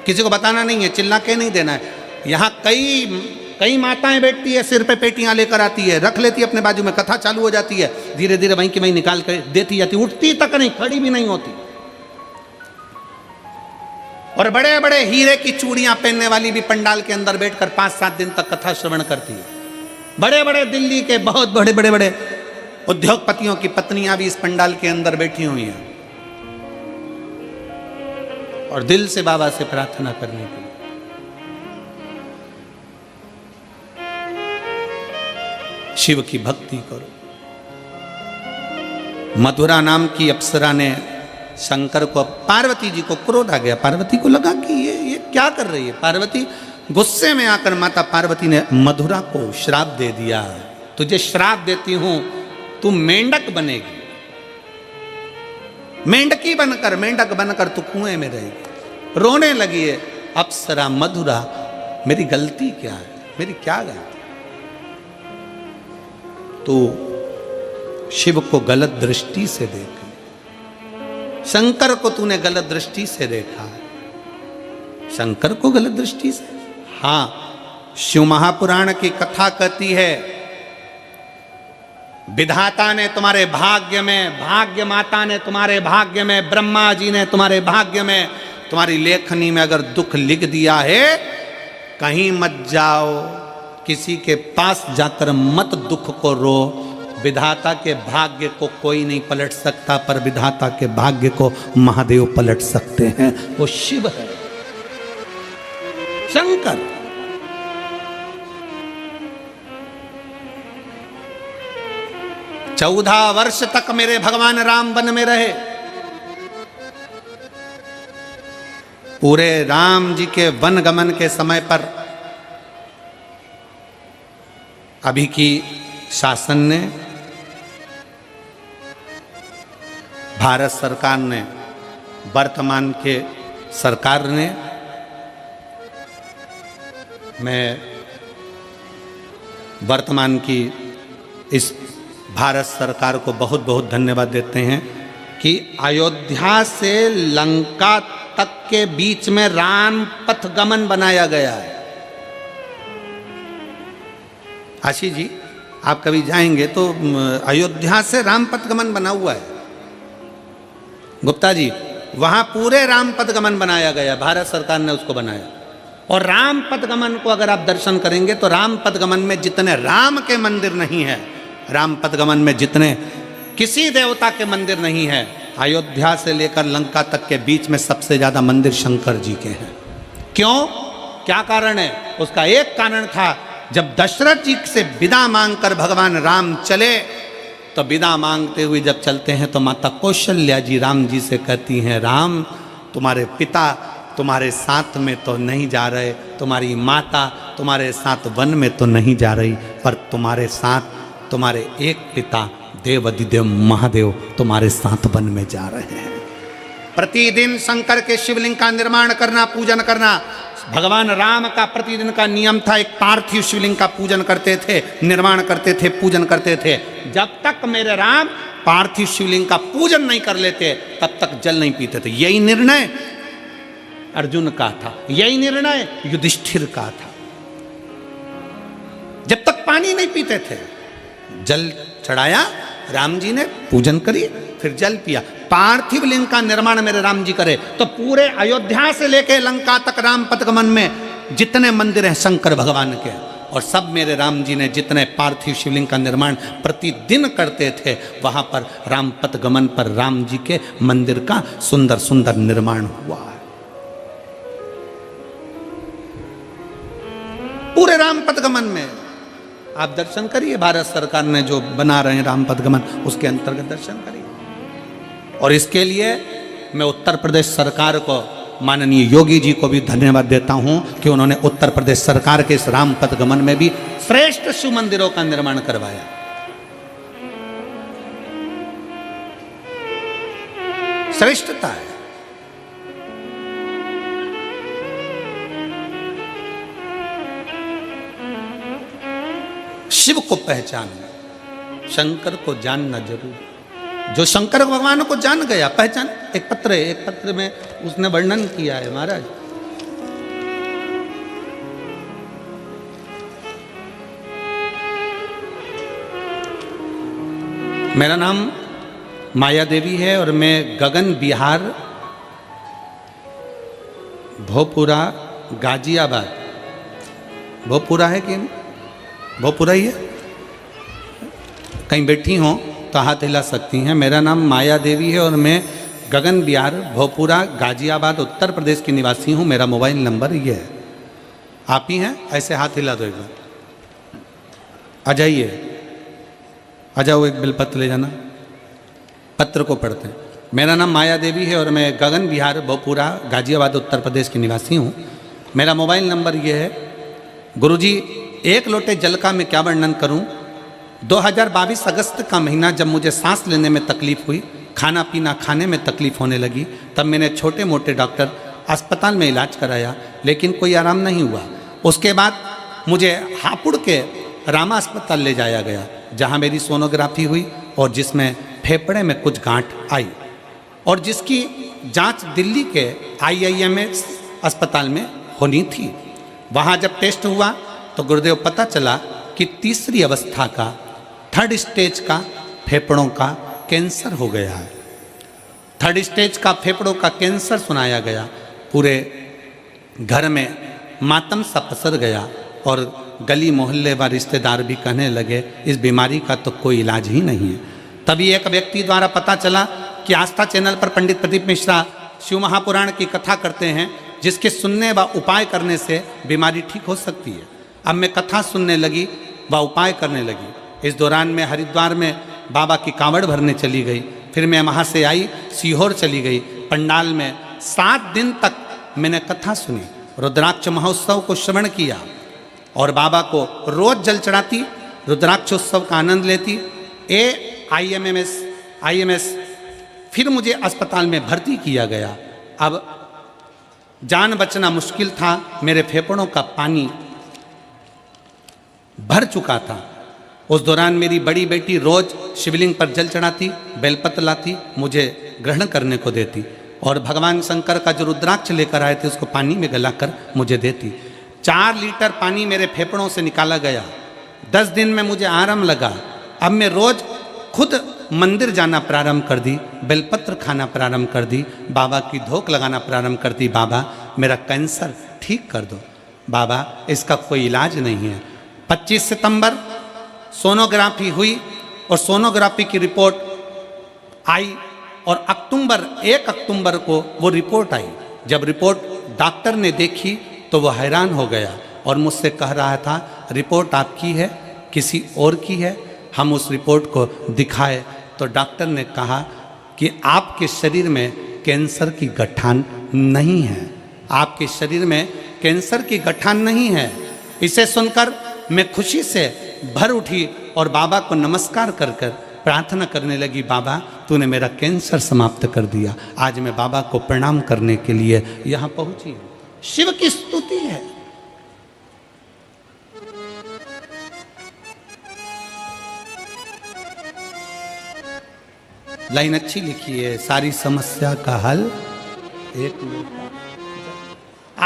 किसी को बताना नहीं है, चिल्ला के नहीं देना है। यहाँ कई माताएं बैठती है, सिर पे पेटियां लेकर आती है, रख लेती है अपने बाजू में, कथा चालू हो जाती है, धीरे धीरे वहीं की वहीं निकाल कर देती जाती, उठती तक नहीं, खड़ी भी नहीं होती। और बड़े बड़े हीरे की चूड़ियां पहनने वाली भी पंडाल के अंदर बैठकर 5-7 दिन तक कथा श्रवण करती है। बड़े बड़े दिल्ली के बहुत बड़े उद्योगपतियों की पत्नियां भी इस पंडाल के अंदर बैठी हुई हैं, और दिल से बाबा से प्रार्थना करने के लिए। शिव की भक्ति करो। मधुरा नाम की अप्सरा ने शंकर को, पार्वती जी को क्रोध आ गया, पार्वती को लगा कि ये क्या कर रही है। पार्वती गुस्से में आकर माता पार्वती ने मधुरा को श्राप दे दिया, तुझे श्राप देती हूं, तू मेंढक बनेगी, मेंढकी बनकर, मेंढक बनकर तू कुएं में रहेगी। रोने लगी है अप्सरा मधुरा, मेरी गलती क्या है, मेरी क्या गलती। तो शिव को गलत दृष्टि से देखा, शंकर को तूने गलत दृष्टि से देखा, शंकर को गलत दृष्टि से। हाँ, शिव महापुराण की कथा कहती है, विधाता ने तुम्हारे भाग्य में, भाग्य माता ने तुम्हारे भाग्य में, ब्रह्मा जी ने तुम्हारे भाग्य में, तुम्हारी लेखनी में अगर दुख लिख दिया है, कहीं मत जाओ, किसी के पास जाकर मत दुख को रो। विधाता के भाग्य को कोई नहीं पलट सकता, पर विधाता के भाग्य को महादेव पलट सकते हैं, वो शिव है, शंकर। चौदह वर्ष तक मेरे भगवान राम वन में रहे। पूरे राम जी के वन गमन के समय पर अभी की शासन ने, भारत सरकार ने, वर्तमान के सरकार ने, मैं वर्तमान की इस भारत सरकार को बहुत बहुत धन्यवाद देते हैं कि अयोध्या से लंका तक के बीच में राम पथ गमन बनाया गया है। आशीष जी, आप कभी जाएंगे तो अयोध्या से राम पथ गमन बना हुआ है। गुप्ता जी, वहां पूरे राम पथ गमन बनाया गया, भारत सरकार ने उसको बनाया। और राम पथ गमन को अगर आप दर्शन करेंगे तो राम पथ गमन में जितने राम के मंदिर नहीं है, राम पथ गमन में जितने किसी देवता के मंदिर नहीं है, अयोध्या से लेकर लंका तक के बीच में सबसे ज्यादा मंदिर शंकर जी के हैं। क्यों, क्या कारण है? उसका एक कारण था, जब दशरथ जी से विदा मांगकर भगवान राम चले, तो विदा मांगते हुए जब चलते हैं तो माता कौशल्या जी राम जी से कहती हैं, राम तुम्हारे पिता तुम्हारे साथ में तो नहीं जा रहे, तुम्हारी माता तुम्हारे साथ वन में तो नहीं जा रही, पर तुम्हारे साथ तुम्हारे एक पिता देवाधिदेव महादेव तुम्हारे साथ वन में जा रहे हैं। प्रतिदिन शंकर के शिवलिंग का निर्माण करना, पूजन करना भगवान राम का प्रतिदिन का नियम था। एक पार्थिव शिवलिंग का पूजन करते थे, निर्माण करते थे, पूजन करते थे। जब तक मेरे राम पार्थिव शिवलिंग का पूजन नहीं कर लेते तब तक जल नहीं पीते थे। यही निर्णय अर्जुन का था, यही निर्णय युधिष्ठिर का था। जब तक पानी नहीं पीते थे, जल चढ़ाया, राम जी ने पूजन करी, फिर जल पिया। पार्थिव लिंग का निर्माण मेरे राम जी करे तो पूरे अयोध्या से लेके लंका तक राम पथगमन में जितने मंदिर हैं शंकर भगवान के, और सब मेरे राम जी ने जितने पार्थिव शिवलिंग का निर्माण प्रतिदिन करते थे, वहां पर राम पथगमन पर राम जी के मंदिर का सुंदर सुंदर निर्माण हुआ है। पूरे राम पथगमन में आप दर्शन करिए, भारत सरकार ने जो बना रहे हैं राम पथगमन, उसके अंतर्गत दर्शन करिए। और इसके लिए मैं उत्तर प्रदेश सरकार को माननीय योगी जी को भी धन्यवाद देता हूं कि उन्होंने उत्तर प्रदेश सरकार के इस राम पथ गमन में भी श्रेष्ठ शिव मंदिरों का निर्माण करवाया। श्रेष्ठता है। शिव को पहचानना, शंकर को जानना जरूर। जो शंकर भगवान को जान गया, पहचान। एक पत्र में उसने वर्णन किया है महाराज, मेरा नाम माया देवी है और मैं गगन बिहार भोपुरा गाजियाबाद, भोपुरा है कि भोपुरा ही है, कहीं बैठी हों तो हाथ हिला सकती हैं। मेरा नाम माया देवी है और मैं गगन बिहार भोपुरा गाजियाबाद उत्तर प्रदेश की निवासी हूँ। मेरा मोबाइल नंबर ये है। आप ही हैं? ऐसे हाथ हिला दो एक बार। आ जाइए, आ जाओ, एक बिलपत्र ले जाना। पत्र को पढ़ते हैं। मेरा नाम माया देवी है और मैं गगन बिहार भोपुरा गाजियाबाद उत्तर प्रदेश की निवासी हूँ। मेरा मोबाइल नंबर ये है। गुरुजी, एक लोटे जल का मैं क्या वर्णन करूं। 2022 अगस्त का महीना जब मुझे सांस लेने में तकलीफ हुई, खाना पीना खाने में तकलीफ होने लगी, तब मैंने छोटे मोटे डॉक्टर अस्पताल में इलाज कराया, लेकिन कोई आराम नहीं हुआ। उसके बाद मुझे हापुड़ के रामा अस्पताल ले जाया गया, जहां मेरी सोनोग्राफी हुई और जिसमें फेफड़े में कुछ गांठ आई और जिसकी जांच दिल्ली के IIMS अस्पताल में होनी थी। वहां जब टेस्ट हुआ तो गुरुदेव पता चला कि तीसरी अवस्था का, थर्ड स्टेज का फेफड़ों का कैंसर हो गया है। थर्ड स्टेज का फेफड़ों का कैंसर सुनाया गया। पूरे घर में मातम सा पसर गया और गली मोहल्ले व रिश्तेदार भी कहने लगे इस बीमारी का तो कोई इलाज ही नहीं है। तभी एक व्यक्ति द्वारा पता चला कि आस्था चैनल पर पंडित प्रदीप मिश्रा शिव महापुराण की कथा करते हैं, जिसके सुनने व उपाय करने से बीमारी ठीक हो सकती है। अब मैं कथा सुनने लगी व उपाय करने लगी। इस दौरान मैं हरिद्वार में बाबा की कांवड़ भरने चली गई। फिर मैं वहाँ से आई, सीहोर चली गई। पंडाल में 7 दिन तक मैंने कथा सुनी, रुद्राक्ष महोत्सव को श्रवण किया और बाबा को रोज जल चढ़ाती, रुद्राक्षोत्सव का आनंद लेती। IMS फिर मुझे अस्पताल में भर्ती किया गया। अब जान बचना मुश्किल था। मेरे फेफड़ों का पानी भर चुका था। उस दौरान मेरी बड़ी बेटी रोज शिवलिंग पर जल चढ़ाती, बेलपत्र लाती, मुझे ग्रहण करने को देती और भगवान शंकर का जो रुद्राक्ष लेकर आए थे उसको पानी में गलाकर मुझे देती। 4 लीटर पानी मेरे फेफड़ों से निकाला गया। 10 दिन में मुझे आराम लगा। अब मैं रोज खुद मंदिर जाना प्रारंभ कर दी, बेलपत्र खाना प्रारंभ कर दी, बाबा की धोक लगाना प्रारंभ कर दी। बाबा मेरा कैंसर ठीक कर दो, बाबा इसका कोई इलाज नहीं है। 25 सितंबर सोनोग्राफी हुई और सोनोग्राफी की रिपोर्ट आई और 1 अक्टूबर को वो रिपोर्ट आई। जब रिपोर्ट डॉक्टर ने देखी तो वो हैरान हो गया और मुझसे कह रहा था रिपोर्ट आपकी है किसी और की है। हम उस रिपोर्ट को दिखाए तो डॉक्टर ने कहा कि आपके शरीर में कैंसर की गठान नहीं है, आपके शरीर में कैंसर की गठान नहीं है। इसे सुनकर मैं खुशी से भर उठी और बाबा को नमस्कार कर कर प्रार्थना करने लगी, बाबा तूने मेरा कैंसर समाप्त कर दिया। आज मैं बाबा को प्रणाम करने के लिए यहाँ पहुँची हूँ। शिव की स्तुति है। लाइन अच्छी लिखी है, सारी समस्या का हल एक लोटा।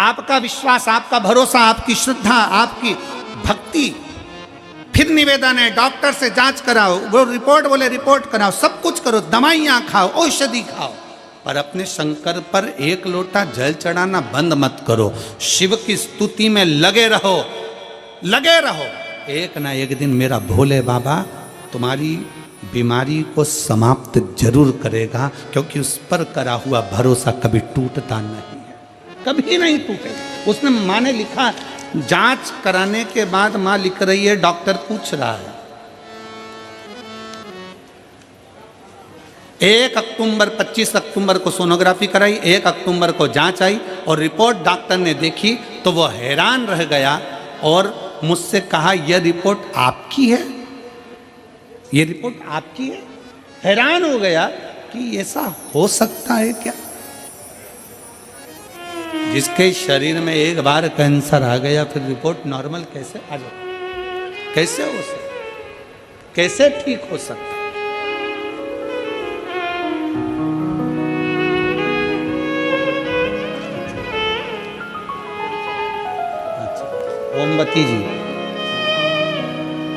आपका विश्वास, आपका भरोसा, आपकी श्रद्धा, आपकी भक्ति। फिर निवेदन है डॉक्टर से जांच कराओ, वो रिपोर्ट बोले रिपोर्ट कराओ, सब कुछ करो, दवाइयाँ खाओ, औषधि खाओ, पर अपने शंकर पर 1 लोटा जल चढ़ाना बंद मत करो। शिव की स्तुति में लगे रहो, लगे रहो। एक ना एक दिन मेरा भोले बाबा तुम्हारी बीमारी को समाप्त जरूर करेगा, क्योंकि उस पर करा हुआ भरोसा कभी टूटता नहीं है, कभी नहीं टूटेगा। उसने माँ ने लिखा, जांच कराने के बाद माँ लिख रही है, डॉक्टर पूछ रहा है 1 अक्टूबर 25 अक्टूबर को सोनोग्राफी कराई, 1 अक्टूबर को जांच आई और रिपोर्ट डॉक्टर ने देखी तो वो हैरान रह गया और मुझसे कहा यह रिपोर्ट आपकी है, ये रिपोर्ट आपकी है। हैरान हो गया कि ऐसा हो सकता है क्या? जिसके शरीर में एक बार कैंसर आ गया फिर रिपोर्ट नॉर्मल कैसे आ जाए? कैसे हो सकता, कैसे ठीक हो सकता? ओमवती जी,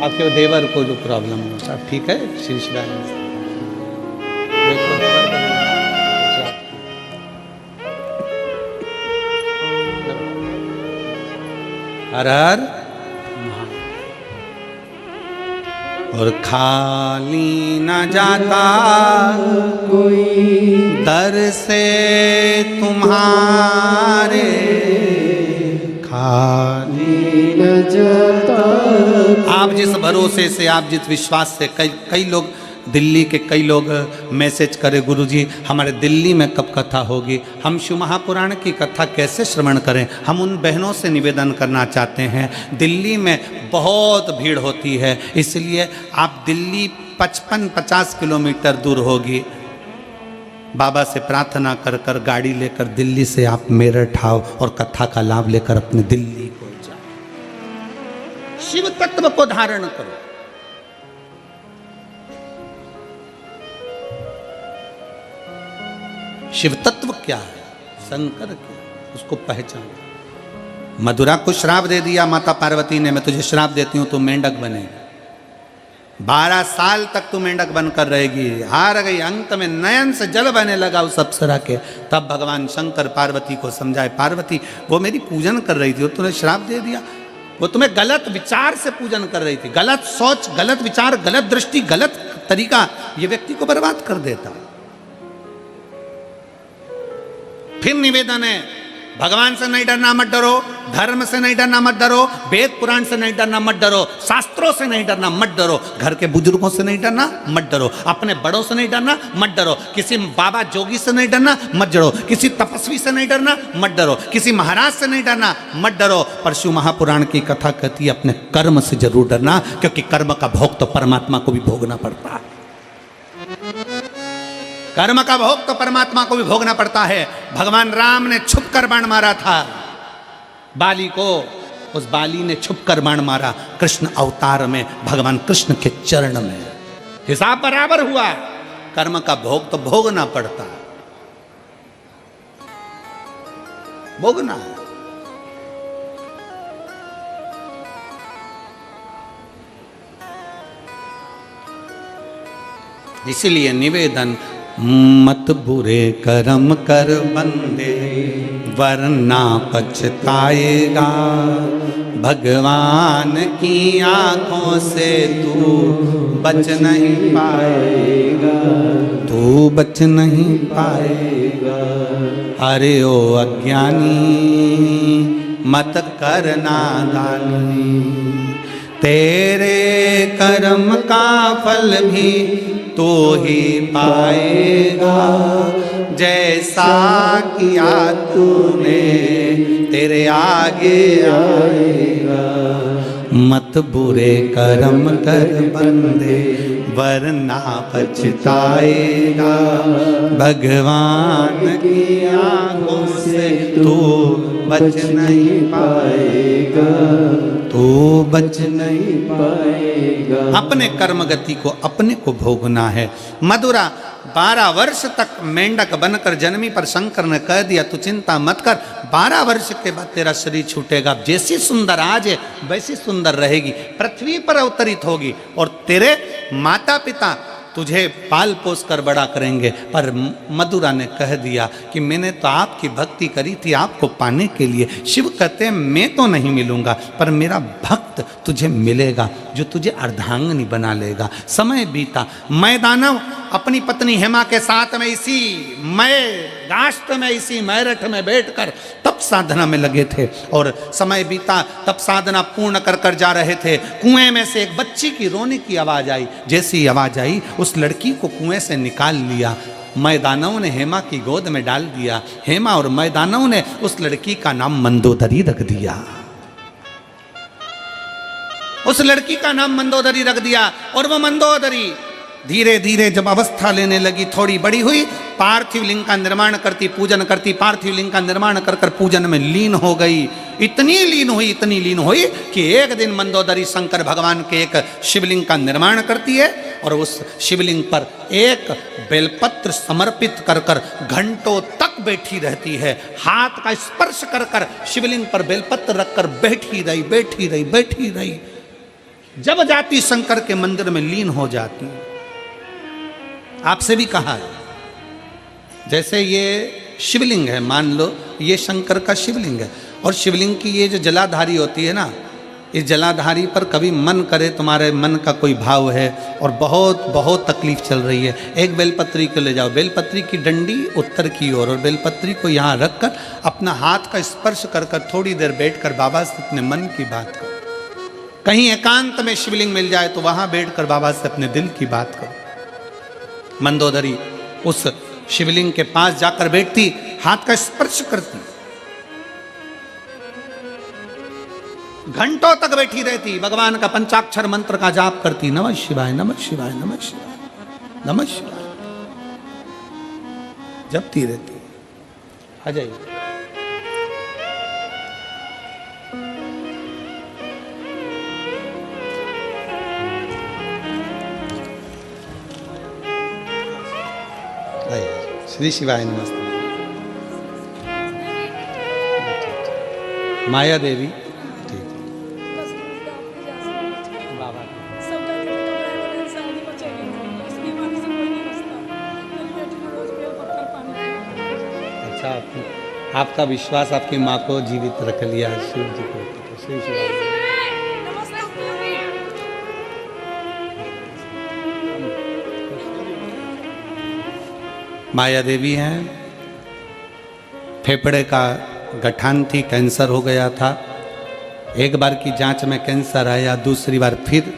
आपके देवर को जो प्रॉब्लम हो सब ठीक है? शीर्ष देखो देवर को हर हर और खाली न जाता कोई दर से तुम्हारे, खाली न जाता। आप जिस भरोसे से, आप जिस विश्वास से, कई लोग दिल्ली के कई लोग मैसेज करे गुरुजी हमारे दिल्ली में कब कथा होगी, हम शिव महापुराण की कथा कैसे श्रवण करें। हम उन बहनों से निवेदन करना चाहते हैं, दिल्ली में बहुत भीड़ होती है, इसलिए आप दिल्ली 55-50 किलोमीटर दूर होगी, बाबा से प्रार्थना कर कर गाड़ी लेकर दिल्ली से आप मेरठ आओ और कथा का लाभ लेकर अपने दिल्ली को जाओ, शिव तत्व को धारण करो। शिव तत्व क्या है, शंकर क्या, उसको पहचान। मधुरा को श्राप दे दिया माता पार्वती ने, मैं तुझे श्राप देती हूं तू मेंढक बनेगी, 12 साल तक तू मेंढक बनकर रहेगी। हार गई, अंत में नयन से जल बहने लगा उस अप्सरा के। तब भगवान शंकर पार्वती को समझाए, पार्वती वो मेरी पूजन कर रही थी और तूने श्राप दे दिया, वो तुम्हें गलत विचार से पूजन कर रही थी, गलत सोच, गलत विचार, गलत दृष्टि, गलत तरीका ये व्यक्ति को बर्बाद कर देता। फिर निवेदन है, भगवान से नहीं डरना मत डरो, धर्म से नहीं डरना मत डरो, वेद पुराण से नहीं डरना मत डरो, शास्त्रों से नहीं डरना मत डरो, घर के बुजुर्गों से नहीं डरना मत डरो, अपने बड़ों से नहीं डरना मत डरो, किसी बाबा जोगी से नहीं डरना मत डरो, किसी तपस्वी से नहीं डरना मत डरो, किसी महाराज से नहीं डरना मत डरो। पर शिव महापुराण की कथा कहती है अपने कर्म से जरूर डरना, क्योंकि कर्म का भोग तो परमात्मा को भी भोगना पड़ता है। कर्म का भोग तो परमात्मा को भी भोगना पड़ता है। भगवान राम ने छुप कर बाण मारा था बाली को, उस बाली ने छुप कर बाण मारा कृष्ण अवतार में, भगवान कृष्ण के चरण में, हिसाब बराबर हुआ। कर्म का भोग तो भोगना पड़ता है, भोगना है। इसीलिए निवेदन, मत बुरे कर्म कर बंदे वरना पछताएगा, भगवान की आंखों से तू बच नहीं पाएगा, तू बच नहीं पाएगा। अरे ओ अज्ञानी मत कर नादानी, तेरे कर्म का फल भी तो ही पाएगा, जैसा किया तूने तेरे आगे आएगा। मत बुरे कर्म कर बंदे वरना पछताएगा, भगवान की आंखों से तू बच नहीं पाएगा, तू बच नहीं पाएगा। अपने कर्म गति को अपने को भोगना है। मधुरा 12 वर्ष तक मेंढक बनकर जन्मी, पर शंकर ने कह दिया तू चिंता मत कर, 12 वर्ष के बाद तेरा शरीर छूटेगा, जैसी सुंदर आज है वैसी सुंदर रहेगी, पृथ्वी पर अवतरित होगी और तेरे माता पिता तुझे पाल पोस कर बड़ा करेंगे। पर मधुरा ने कह दिया कि मैंने तो आपकी भक्ति करी थी आपको पाने के लिए। शिव कहते हैं मैं तो नहीं मिलूंगा, पर मेरा भक्त तुझे मिलेगा जो तुझे अर्धांगिनी बना लेगा। समय बीता, मैदानव अपनी पत्नी हेमा के साथ में इसी मय राष्ट्र में, इसी मैरठ में बैठकर तप साधना में लगे थे। और समय बीता, तप साधना पूर्ण कर कर जा रहे थे। कुएं में से एक बच्ची की रोने की आवाज आई। जैसी आवाज आई, उस लड़की को कुएं से निकाल लिया। मैदानव ने हेमा की गोद में डाल दिया। हेमा और मैदानव ने उस लड़की का नाम मंदोदरी रख दिया। उस लड़की का नाम मंदोदरी रख दिया। और वो मंदोदरी धीरे धीरे जब अवस्था लेने लगी, थोड़ी बड़ी हुई, पार्थिव लिंग का निर्माण करती, पूजन करती, पार्थिव लिंग का निर्माण कर कर पूजन में लीन हो गई। इतनी लीन हुई कि एक दिन मंदोदरी शंकर भगवान के एक शिवलिंग का निर्माण करती है और उस शिवलिंग पर एक बेलपत्र समर्पित कर कर घंटों तक बैठी रहती है। हाथ का स्पर्श कर कर शिवलिंग पर बेलपत्र रखकर बैठी रही। जब जाती शंकर के मंदिर में लीन हो जाती। आपसे भी कहा है, जैसे ये शिवलिंग है, मान लो ये शंकर का शिवलिंग है, और शिवलिंग की ये जो जलाधारी होती है ना, इस जलाधारी पर कभी मन करे, तुम्हारे मन का कोई भाव है और बहुत बहुत तकलीफ चल रही है, एक बेलपत्री को ले जाओ। बेलपत्री की डंडी उत्तर की ओर और बेलपत्री को यहाँ रखकर अपना हाथ का स्पर्श कर कर थोड़ी देर बैठकर बाबा से अपने मन की बात करो। कहीं एकांत में शिवलिंग मिल जाए तो वहां बैठकर बाबा से अपने दिल की बात करो। मंदोदरी उस शिवलिंग के पास जाकर बैठती, हाथ का स्पर्श करती, घंटों तक बैठी रहती, भगवान का पंचाक्षर मंत्र का जाप करती। नमः शिवाय, नमः शिवाय, नमः शिवाय, नमः शिवाय जपती रहती। आ जाइए। श्री शिवाय नमस्ते। माया देवी ठीक बाबा। अच्छा, आपका विश्वास आपकी माँ को जीवित रख लिया शिव जी को। श्री शिवाय। माया देवी हैं, फेफड़े का गठान थी, कैंसर हो गया था। एक बार की जांच में कैंसर आया, दूसरी बार फिर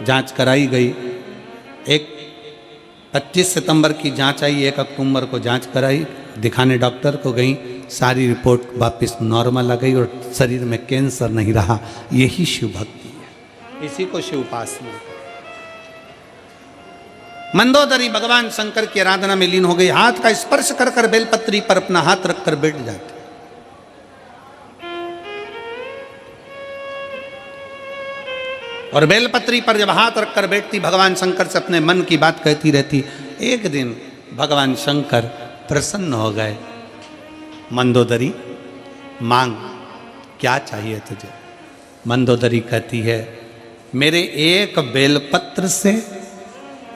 जांच कराई गई। 25 सितंबर की जांच आई, 1 अक्टूबर को जांच कराई, दिखाने डॉक्टर को गई, सारी रिपोर्ट वापस नॉर्मल आ गई और शरीर में कैंसर नहीं रहा। यही शिव भक्ति है, इसी को शिव उपासना। मंदोदरी भगवान शंकर की आराधना में लीन हो गई। हाथ का स्पर्श कर कर बेलपत्री पर अपना हाथ रखकर बैठ जाती। और बेलपत्री पर जब हाथ रखकर बैठती, भगवान शंकर से अपने मन की बात कहती रहती। एक दिन भगवान शंकर प्रसन्न हो गए। मंदोदरी मांग, क्या चाहिए तुझे? मंदोदरी कहती है, मेरे एक बेलपत्र से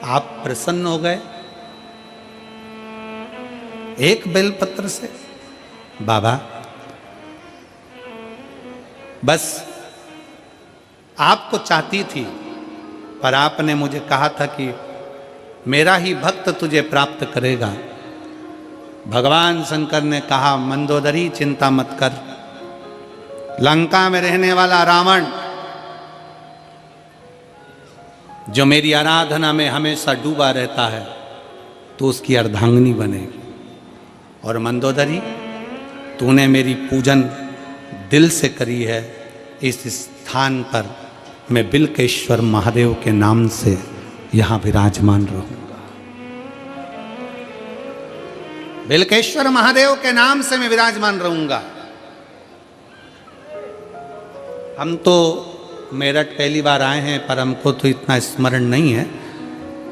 आप प्रसन्न हो गए? एक बेलपत्र से? बाबा, बस आपको चाहती थी, पर आपने मुझे कहा था कि मेरा ही भक्त तुझे प्राप्त करेगा। भगवान शंकर ने कहा, मंदोदरी चिंता मत कर, लंका में रहने वाला रावण जो मेरी आराधना में हमेशा डूबा रहता है, तो उसकी अर्धांगिनी बनेगी। और मंदोदरी, तूने मेरी पूजन दिल से करी है, इस स्थान पर मैं बिल्केश्वर महादेव के नाम से यहाँ विराजमान रहूँगा। बिल्केश्वर महादेव के नाम से मैं विराजमान रहूँगा। हम तो मेरठ पहली बार आए हैं, पर हमको तो इतना स्मरण नहीं है,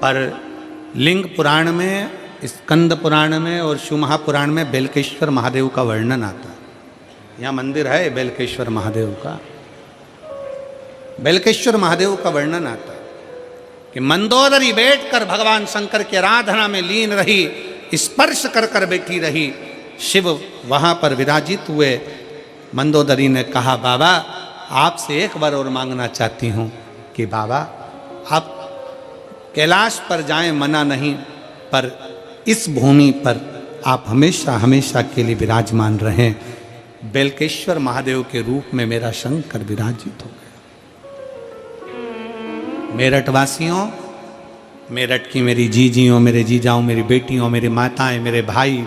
पर लिंग पुराण में, स्कंद पुराण में और शिव महापुराण में बेलकेश्वर महादेव का वर्णन आता है। यहाँ मंदिर है बेलकेश्वर महादेव का। बेलकेश्वर महादेव का वर्णन आता है कि मंदोदरी बैठकर भगवान शंकर की आराधना में लीन रही, स्पर्श कर कर बैठी रही। शिव वहाँ पर विराजित हुए। मंदोदरी ने कहा, बाबा आपसे एक बार और मांगना चाहती हूँ कि बाबा आप कैलाश पर जाएं मना नहीं, पर इस भूमि पर आप हमेशा हमेशा के लिए विराजमान रहें। बेलकेश्वर महादेव के रूप में मेरा शंकर विराजित हो गया। मेरठ वासियों, मेरठ की मेरी जीजियों, मेरे जीजाओं, मेरी बेटियों, मेरी माताएं, मेरे भाई,